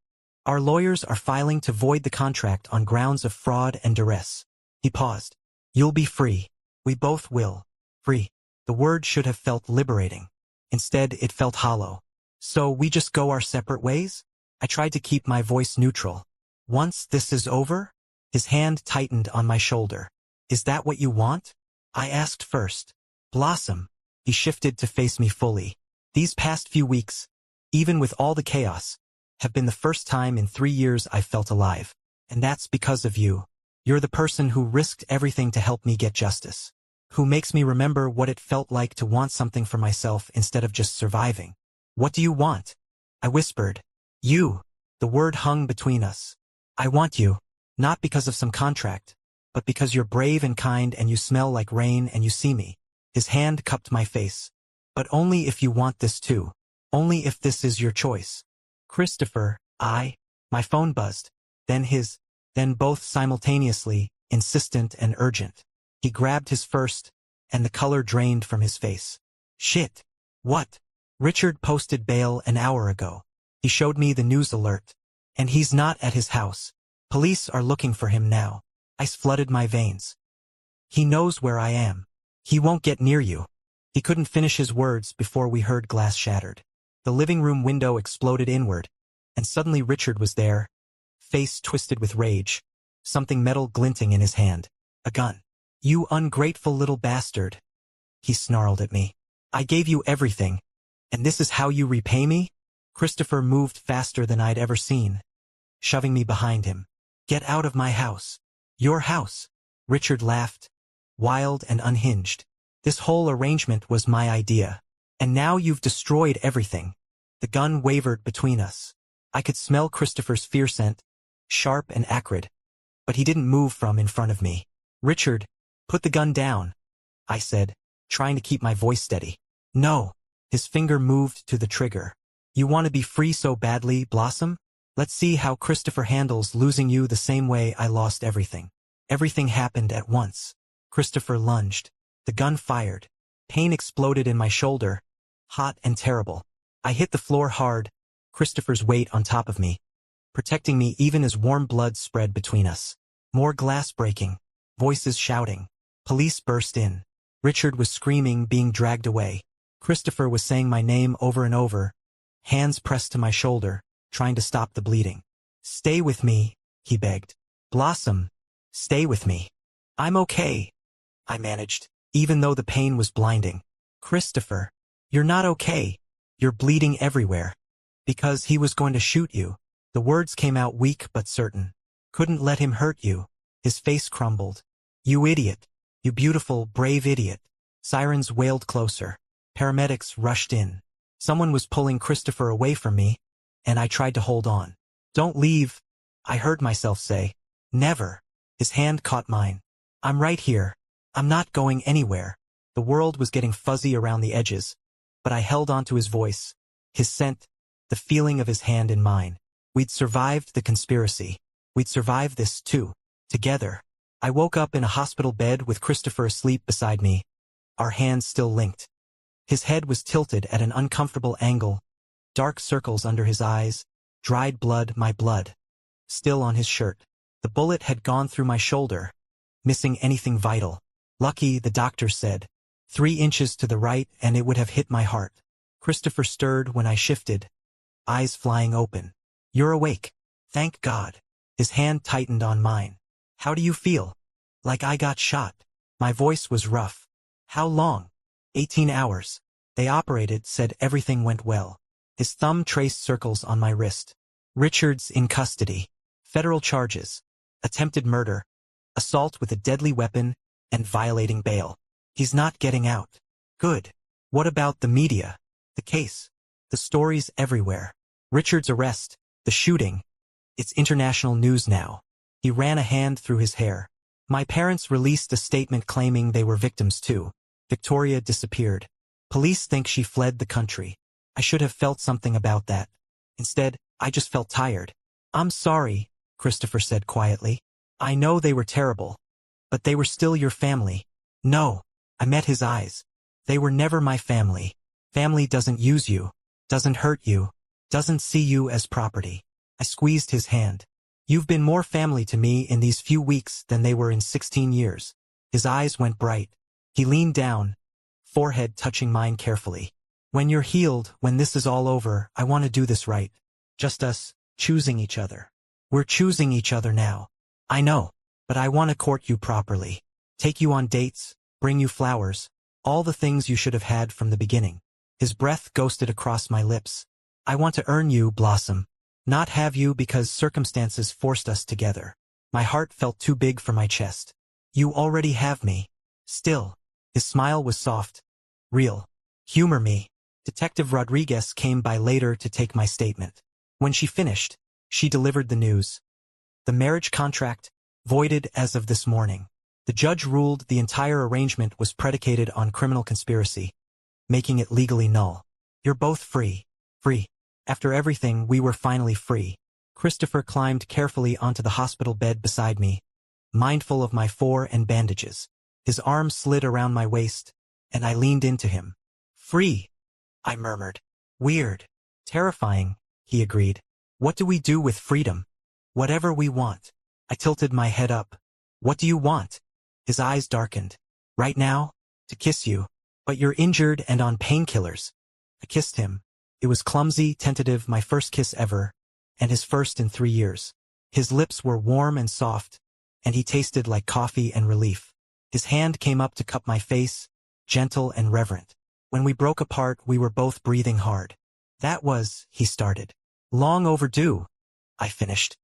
Our lawyers are filing to void the contract on grounds of fraud and duress. He paused. You'll be free. We both will. Free. The word should have felt liberating. Instead, it felt hollow. So we just go our separate ways? I tried to keep my voice neutral. Once this is over? His hand tightened on my shoulder. Is that what you want? I asked first. Blossom. He shifted to face me fully. These past few weeks, even with all the chaos, have been the first time in 3 years I felt alive. And that's because of you. You're the person who risked everything to help me get justice. Who makes me remember what it felt like to want something for myself instead of just surviving. What do you want? I whispered. You. The word hung between us. I want you. Not because of some contract, but because you're brave and kind and you smell like rain and you see me. His hand cupped my face. But only if you want this too. Only if this is your choice. Christopher, my phone buzzed. Then his, then both simultaneously, insistent and urgent. He grabbed his first, and the color drained from his face. Shit. What? Richard posted bail an hour ago. He showed me the news alert. And he's not at his house. Police are looking for him now. Ice flooded my veins. He knows where I am. He won't get near you. He couldn't finish his words before we heard glass shattered. The living room window exploded inward, and suddenly Richard was there, face twisted with rage, something metal glinting in his hand. A gun. You ungrateful little bastard. He snarled at me. I gave you everything. And this is how you repay me? Christopher moved faster than I'd ever seen, shoving me behind him. Get out of my house. Your house. Richard laughed, wild and unhinged. This whole arrangement was my idea. And now you've destroyed everything. The gun wavered between us. I could smell Christopher's fear scent, sharp and acrid. But he didn't move from in front of me. Richard, put the gun down, I said, trying to keep my voice steady. No. His finger moved to the trigger. You want to be free so badly, Blossom? Let's see how Christopher handles losing you the same way I lost everything. Everything happened at once. Christopher lunged. The gun fired. Pain exploded in my shoulder, hot and terrible. I hit the floor hard, Christopher's weight on top of me, protecting me even as warm blood spread between us. More glass breaking, voices shouting. Police burst in. Richard was screaming, being dragged away. Christopher was saying my name over and over, hands pressed to my shoulder, trying to stop the bleeding. Stay with me, he begged. Blossom, stay with me. I'm okay, I managed, even though the pain was blinding. Christopher, you're not okay. You're bleeding everywhere. Because he was going to shoot you. The words came out weak but certain. Couldn't let him hurt you. His face crumbled. You idiot. You beautiful, brave idiot. Sirens wailed closer. Paramedics rushed in. Someone was pulling Christopher away from me, and I tried to hold on. Don't leave, I heard myself say. Never. His hand caught mine. I'm right here. I'm not going anywhere. The world was getting fuzzy around the edges, but I held on to his voice, his scent, the feeling of his hand in mine. We'd survived the conspiracy. We'd survived this too, together. I woke up in a hospital bed with Christopher asleep beside me, our hands still linked. His head was tilted at an uncomfortable angle, dark circles under his eyes, dried blood, my blood, still on his shirt. The bullet had gone through my shoulder, missing anything vital. Lucky, the doctor said. 3 inches to the right and it would have hit my heart. Christopher stirred when I shifted, eyes flying open. You're awake. Thank God. His hand tightened on mine. How do you feel? Like I got shot. My voice was rough. How long? 18 hours. They operated, said everything went well. His thumb traced circles on my wrist. Richard's in custody. Federal charges. Attempted murder, assault with a deadly weapon, and violating bail. He's not getting out. Good. What about the media? The case. The stories everywhere. Richard's arrest. The shooting. It's international news now. He ran a hand through his hair. My parents released a statement claiming they were victims too. Victoria disappeared. Police think she fled the country. I should have felt something about that. Instead, I just felt tired. I'm sorry, Christopher said quietly. I know they were terrible. But they were still your family. No. I met his eyes. They were never my family. Family doesn't use you, doesn't hurt you, doesn't see you as property. I squeezed his hand. You've been more family to me in these few weeks than they were in 16 years. His eyes went bright. He leaned down, forehead touching mine carefully. When you're healed, when this is all over, I want to do this right. Just us, choosing each other. We're choosing each other now. I know, but I want to court you properly. Take you on dates, bring you flowers, all the things you should have had from the beginning. His breath ghosted across my lips. I want to earn you, Blossom. Not have you because circumstances forced us together. My heart felt too big for my chest. You already have me. Still. His smile was soft. Real. Humor me. Detective Rodriguez came by later to take my statement. When she finished, she delivered the news. The marriage contract, voided as of this morning. The judge ruled the entire arrangement was predicated on criminal conspiracy, making it legally null. You're both free. Free. After everything, we were finally free. Christopher climbed carefully onto the hospital bed beside me, mindful of my fore and bandages. His arm slid around my waist, and I leaned into him. Free, I murmured. Weird. Terrifying, he agreed. What do we do with freedom? Whatever we want. I tilted my head up. What do you want? His eyes darkened. Right now? To kiss you. But you're injured and on painkillers. I kissed him. It was clumsy, tentative, my first kiss ever, and his first in 3 years. His lips were warm and soft, and he tasted like coffee and relief. His hand came up to cup my face, gentle and reverent. When we broke apart, we were both breathing hard. That was, he started. Long overdue, I finished.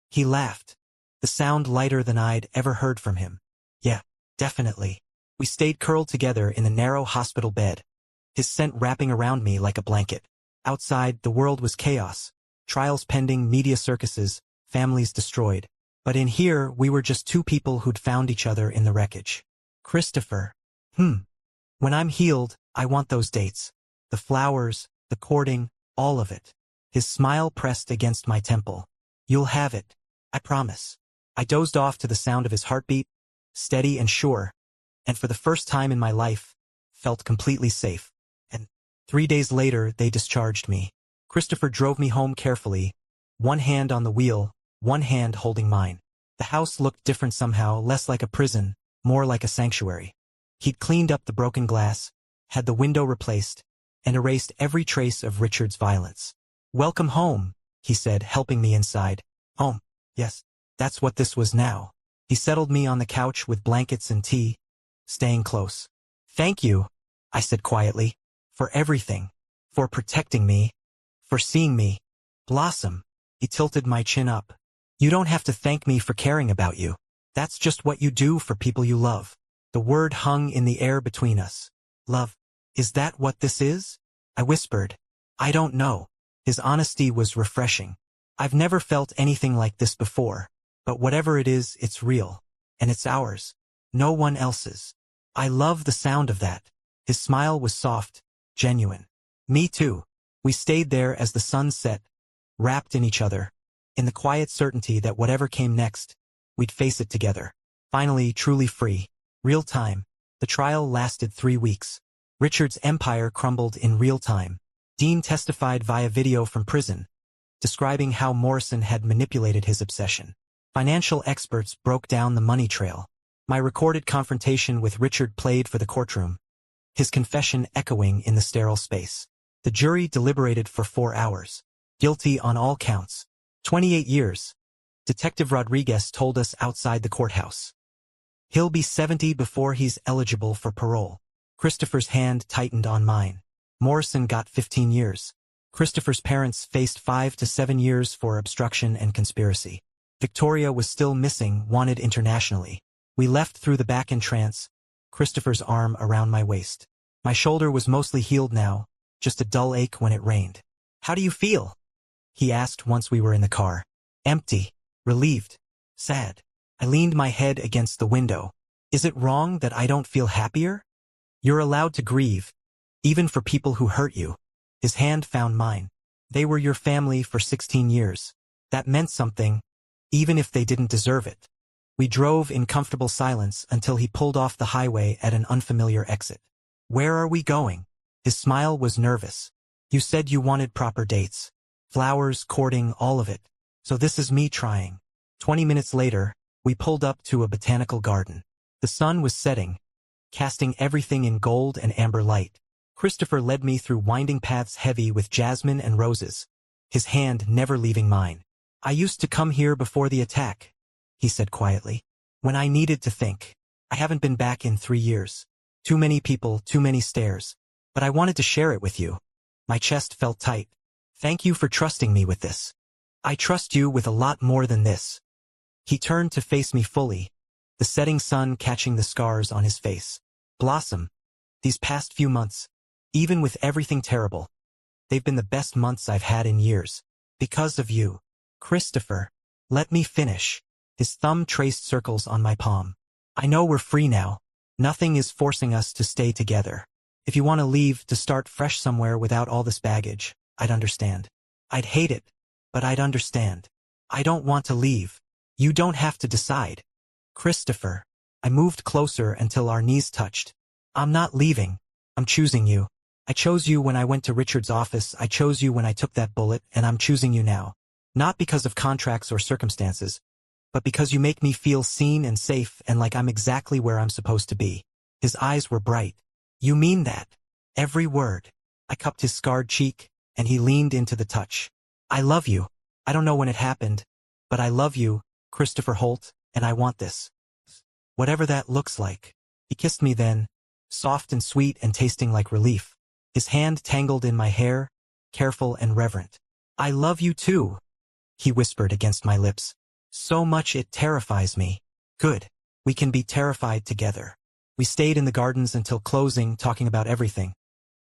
He laughed, the sound lighter than I'd ever heard from him. Yeah, definitely. We stayed curled together in the narrow hospital bed, his scent wrapping around me like a blanket. Outside, the world was chaos. Trials pending, media circuses, families destroyed. But in here, we were just two people who'd found each other in the wreckage. Christopher. When I'm healed, I want those dates. The flowers, the courting, all of it. His smile pressed against my temple. You'll have it. I promise. I dozed off to the sound of his heartbeat, steady and sure, and for the first time in my life, felt completely safe. And 3 days later, they discharged me. Christopher drove me home carefully, one hand on the wheel, one hand holding mine. The house looked different somehow, less like a prison, more like a sanctuary. He'd cleaned up the broken glass, had the window replaced, and erased every trace of Richard's violence. Welcome home, he said, helping me inside. Home. Yes, that's what this was now. He settled me on the couch with blankets and tea, staying close. Thank you, I said quietly, for everything, for protecting me, for seeing me. Blossom. He tilted my chin up. You don't have to thank me for caring about you. That's just what you do for people you love. The word hung in the air between us. Love. Is that what this is? I whispered. I don't know. His honesty was refreshing. I've never felt anything like this before. But whatever it is, it's real. And it's ours. No one else's. I love the sound of that. His smile was soft, genuine. Me too. We stayed there as the sun set, wrapped in each other, in the quiet certainty that whatever came next, we'd face it together. Finally, truly free. Real time. The trial lasted 3 weeks. Richard's empire crumbled in real time. Dean testified via video from prison, describing how Morrison had manipulated his obsession. Financial experts broke down the money trail. My recorded confrontation with Richard played for the courtroom, his confession echoing in the sterile space. The jury deliberated for 4 hours. Guilty on all counts. 28 years. Detective Rodriguez told us outside the courthouse. He'll be 70 before he's eligible for parole. Christopher's hand tightened on mine. Morrison got 15 years. Christopher's parents faced 5 to 7 years for obstruction and conspiracy. Victoria was still missing, wanted internationally. We left through the back entrance, Christopher's arm around my waist. My shoulder was mostly healed now, just a dull ache when it rained. "How do you feel?" he asked once we were in the car. "Empty, relieved, sad." I leaned my head against the window. "Is it wrong that I don't feel happier?" "You're allowed to grieve, even for people who hurt you." His hand found mine. "They were your family for 16 years. That meant something, even if they didn't deserve it." We drove in comfortable silence until he pulled off the highway at an unfamiliar exit. "Where are we going?" His smile was nervous. "You said you wanted proper dates. Flowers, courting, all of it. So this is me trying." 20 minutes later, we pulled up to a botanical garden. The sun was setting, casting everything in gold and amber light. Christopher led me through winding paths heavy with jasmine and roses, his hand never leaving mine. "I used to come here before the attack," he said quietly, "when I needed to think. I haven't been back in 3 years. Too many people, too many stares. But I wanted to share it with you." My chest felt tight. "Thank you for trusting me with this." "I trust you with a lot more than this." He turned to face me fully, the setting sun catching the scars on his face. "Blossom, these past few months, even with everything terrible, they've been the best months I've had in years. Because of you." "Christopher, let me finish." His thumb traced circles on my palm. "I know we're free now. Nothing is forcing us to stay together. If you want to leave to start fresh somewhere without all this baggage, I'd understand. I'd hate it, but I'd understand. I don't want to leave. You don't have to decide." "Christopher." I moved closer until our knees touched. "I'm not leaving. I'm choosing you. I chose you when I went to Richard's office, I chose you when I took that bullet, and I'm choosing you now. Not because of contracts or circumstances, but because you make me feel seen and safe and like I'm exactly where I'm supposed to be." His eyes were bright. "You mean that?" "Every word." I cupped his scarred cheek, and he leaned into the touch. "I love you. I don't know when it happened, but I love you, Christopher Holt, and I want this. Whatever that looks like." He kissed me then, soft and sweet and tasting like relief. His hand tangled in my hair, careful and reverent. "I love you too," he whispered against my lips. "So much it terrifies me." "Good. We can be terrified together." We stayed in the gardens until closing, talking about everything.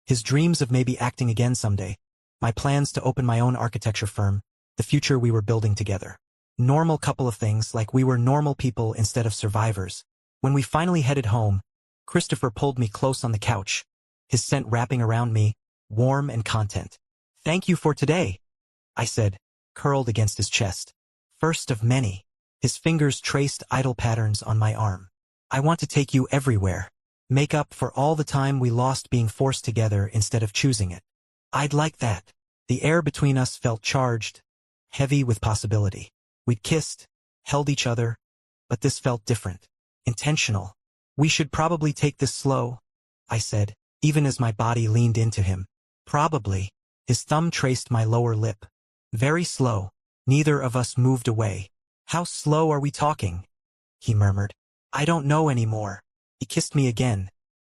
His dreams of maybe acting again someday, my plans to open my own architecture firm, the future we were building together. Normal couple of things, like we were normal people instead of survivors. When we finally headed home, Christopher pulled me close on the couch, his scent wrapping around me, warm and content. "Thank you for today," I said, curled against his chest. "First of many." His fingers traced idle patterns on my arm. "I want to take you everywhere. Make up for all the time we lost being forced together instead of choosing it." "I'd like that." The air between us felt charged, heavy with possibility. We'd kissed, held each other, but this felt different, intentional. "We should probably take this slow," I said, even as my body leaned into him. "Probably." His thumb traced my lower lip. "Very slow." Neither of us moved away. "How slow are we talking?" he murmured. "I don't know anymore." He kissed me again,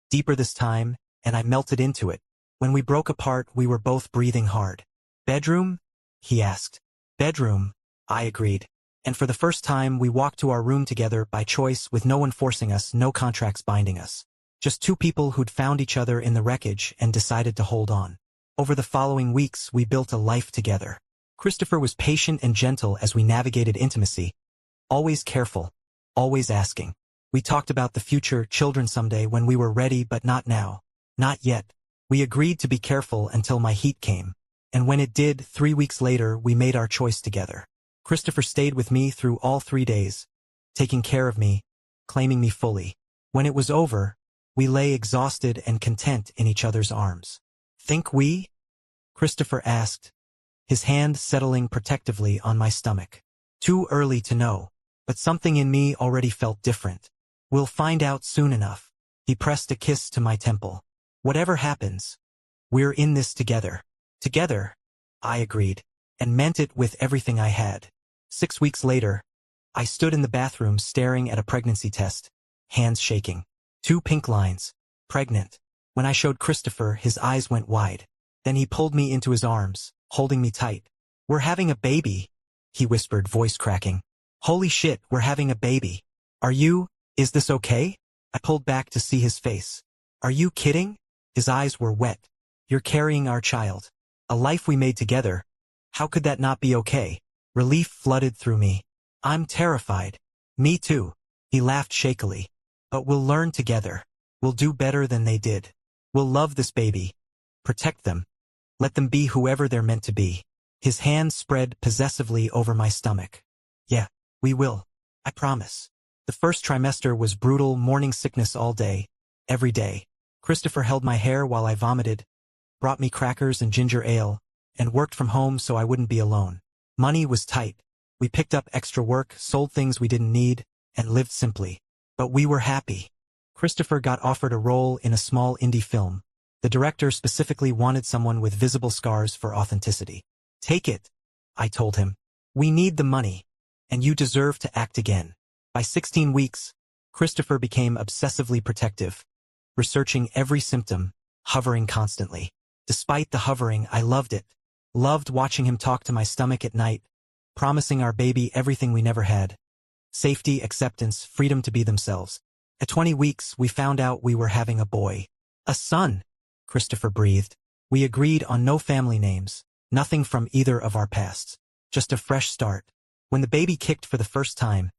deeper this time, and I melted into it. When we broke apart, we were both breathing hard. "Bedroom?" he asked. "Bedroom," I agreed. And for the first time, we walked to our room together by choice, with no one forcing us, no contracts binding us. Just two people who'd found each other in the wreckage and decided to hold on. Over the following weeks, we built a life together. Christopher was patient and gentle as we navigated intimacy, always careful, always asking. We talked about the future, children someday, when we were ready, but not now. Not yet. We agreed to be careful until my heat came. And when it did, 3 weeks later, we made our choice together. Christopher stayed with me through all 3 days, taking care of me, claiming me fully. When it was over, we lay exhausted and content in each other's arms. Think we? Christopher asked, his hand settling protectively on my stomach. Too early to know, but something in me already felt different. We'll find out soon enough. He pressed a kiss to my temple. Whatever happens, we're in this together. Together, I agreed, and meant it with everything I had. 6 weeks later, I stood in the bathroom staring at a pregnancy test, hands shaking. 2 pink lines. Pregnant. When I showed Christopher, his eyes went wide. Then he pulled me into his arms, holding me tight. We're having a baby, he whispered, voice cracking. Holy shit, we're having a baby. Is this okay? I pulled back to see his face. Are you kidding? His eyes were wet. You're carrying our child. A life we made together. How could that not be okay? Relief flooded through me. I'm terrified. Me too. He laughed shakily. But we'll learn together. We'll do better than they did. We'll love this baby. Protect them. Let them be whoever they're meant to be. His hand spread possessively over my stomach. Yeah, we will. I promise. The first trimester was brutal, morning sickness all day, every day. Christopher held my hair while I vomited, brought me crackers and ginger ale, and worked from home so I wouldn't be alone. Money was tight. We picked up extra work, sold things we didn't need, and lived simply. But we were happy. Christopher got offered a role in a small indie film. The director specifically wanted someone with visible scars for authenticity. Take it, I told him. We need the money, and you deserve to act again. By 16 weeks, Christopher became obsessively protective, researching every symptom, hovering constantly. Despite the hovering, I loved it. Loved watching him talk to my stomach at night, promising our baby everything we never had. Safety, acceptance, freedom to be themselves. At 20 weeks, we found out we were having a boy. A son, Christopher breathed. We agreed on no family names, nothing from either of our pasts. Just a fresh start. When the baby kicked for the first time,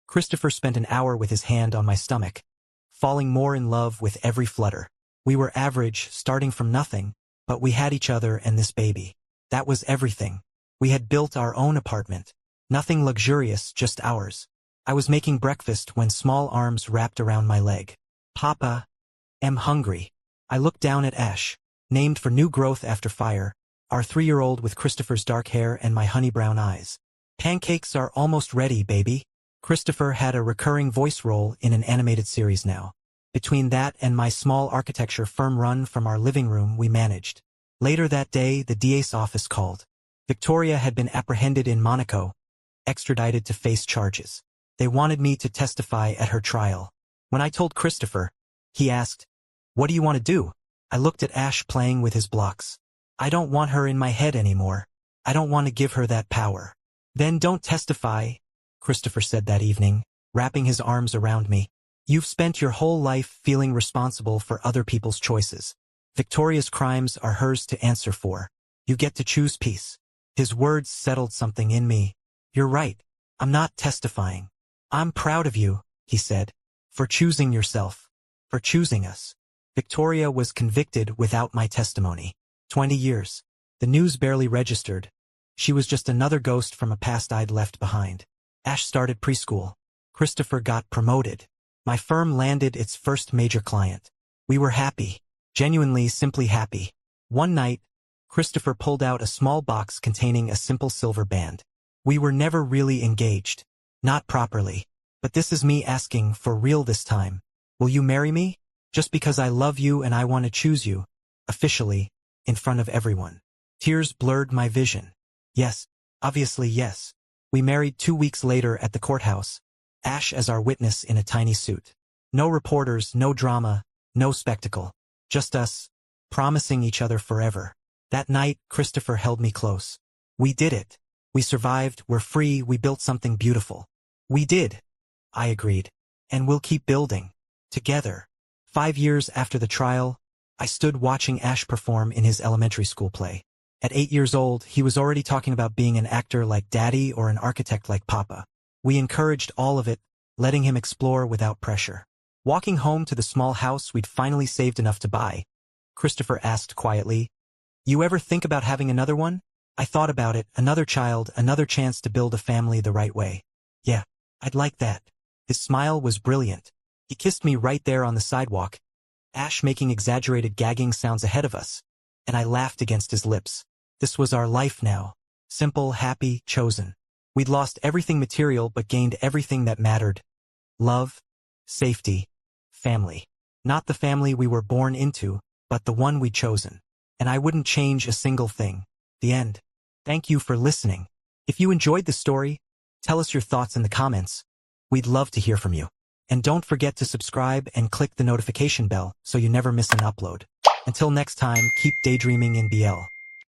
Christopher spent an hour with his hand on my stomach, falling more in love with every flutter. We were average, starting from nothing, but we had each other and this baby. That was everything. We had built our own apartment. Nothing luxurious, just ours. I was making breakfast when small arms wrapped around my leg. Papa, am hungry. I looked down at Ash, named for new growth after fire, our 3-year-old with Christopher's dark hair and my honey brown eyes. Pancakes are almost ready, baby. Christopher had a recurring voice role in an animated series now. Between that and my small architecture firm run from our living room, we managed. Later that day, the DA's office called. Victoria had been apprehended in Monaco, extradited to face charges. They wanted me to testify at her trial. When I told Christopher, he asked, "What do you want to do?" I looked at Ash playing with his blocks. I don't want her in my head anymore. I don't want to give her that power. Then don't testify, Christopher said that evening, wrapping his arms around me. You've spent your whole life feeling responsible for other people's choices. Victoria's crimes are hers to answer for. You get to choose peace. His words settled something in me. You're right. I'm not testifying. I'm proud of you, he said, for choosing yourself, for choosing us. Victoria was convicted without my testimony. 20 years. The news barely registered. She was just another ghost from a past I'd left behind. Ash started preschool. Christopher got promoted. My firm landed its first major client. We were happy. Genuinely, simply happy. One night, Christopher pulled out a small box containing a simple silver band. We were never really engaged. Not properly. But this is me asking for real this time. Will you marry me? Just because I love you and I want to choose you. Officially, in front of everyone. Tears blurred my vision. Yes, obviously yes. We married 2 weeks later at the courthouse. Ash as our witness in a tiny suit. No reporters, no drama, no spectacle. Just us, promising each other forever. That night, Christopher held me close. We did it. We survived, we're free, we built something beautiful. We did. I agreed. And we'll keep building. Together. 5 years after the trial, I stood watching Ash perform in his elementary school play. At 8 years old, he was already talking about being an actor like Daddy or an architect like Papa. We encouraged all of it, letting him explore without pressure. Walking home to the small house we'd finally saved enough to buy, Christopher asked quietly, "You ever think about having another one?" I thought about it, another child, another chance to build a family the right way. Yeah, I'd like that. His smile was brilliant. He kissed me right there on the sidewalk, Ash making exaggerated gagging sounds ahead of us, and I laughed against his lips. This was our life now. Simple, happy, chosen. We'd lost everything material but gained everything that mattered. Love, safety, family. Not the family we were born into, but the one we'd chosen. And I wouldn't change a single thing. The end. Thank you for listening. If you enjoyed the story, tell us your thoughts in the comments. We'd love to hear from you. And don't forget to subscribe and click the notification bell so you never miss an upload. Until next time, keep daydreaming in BL.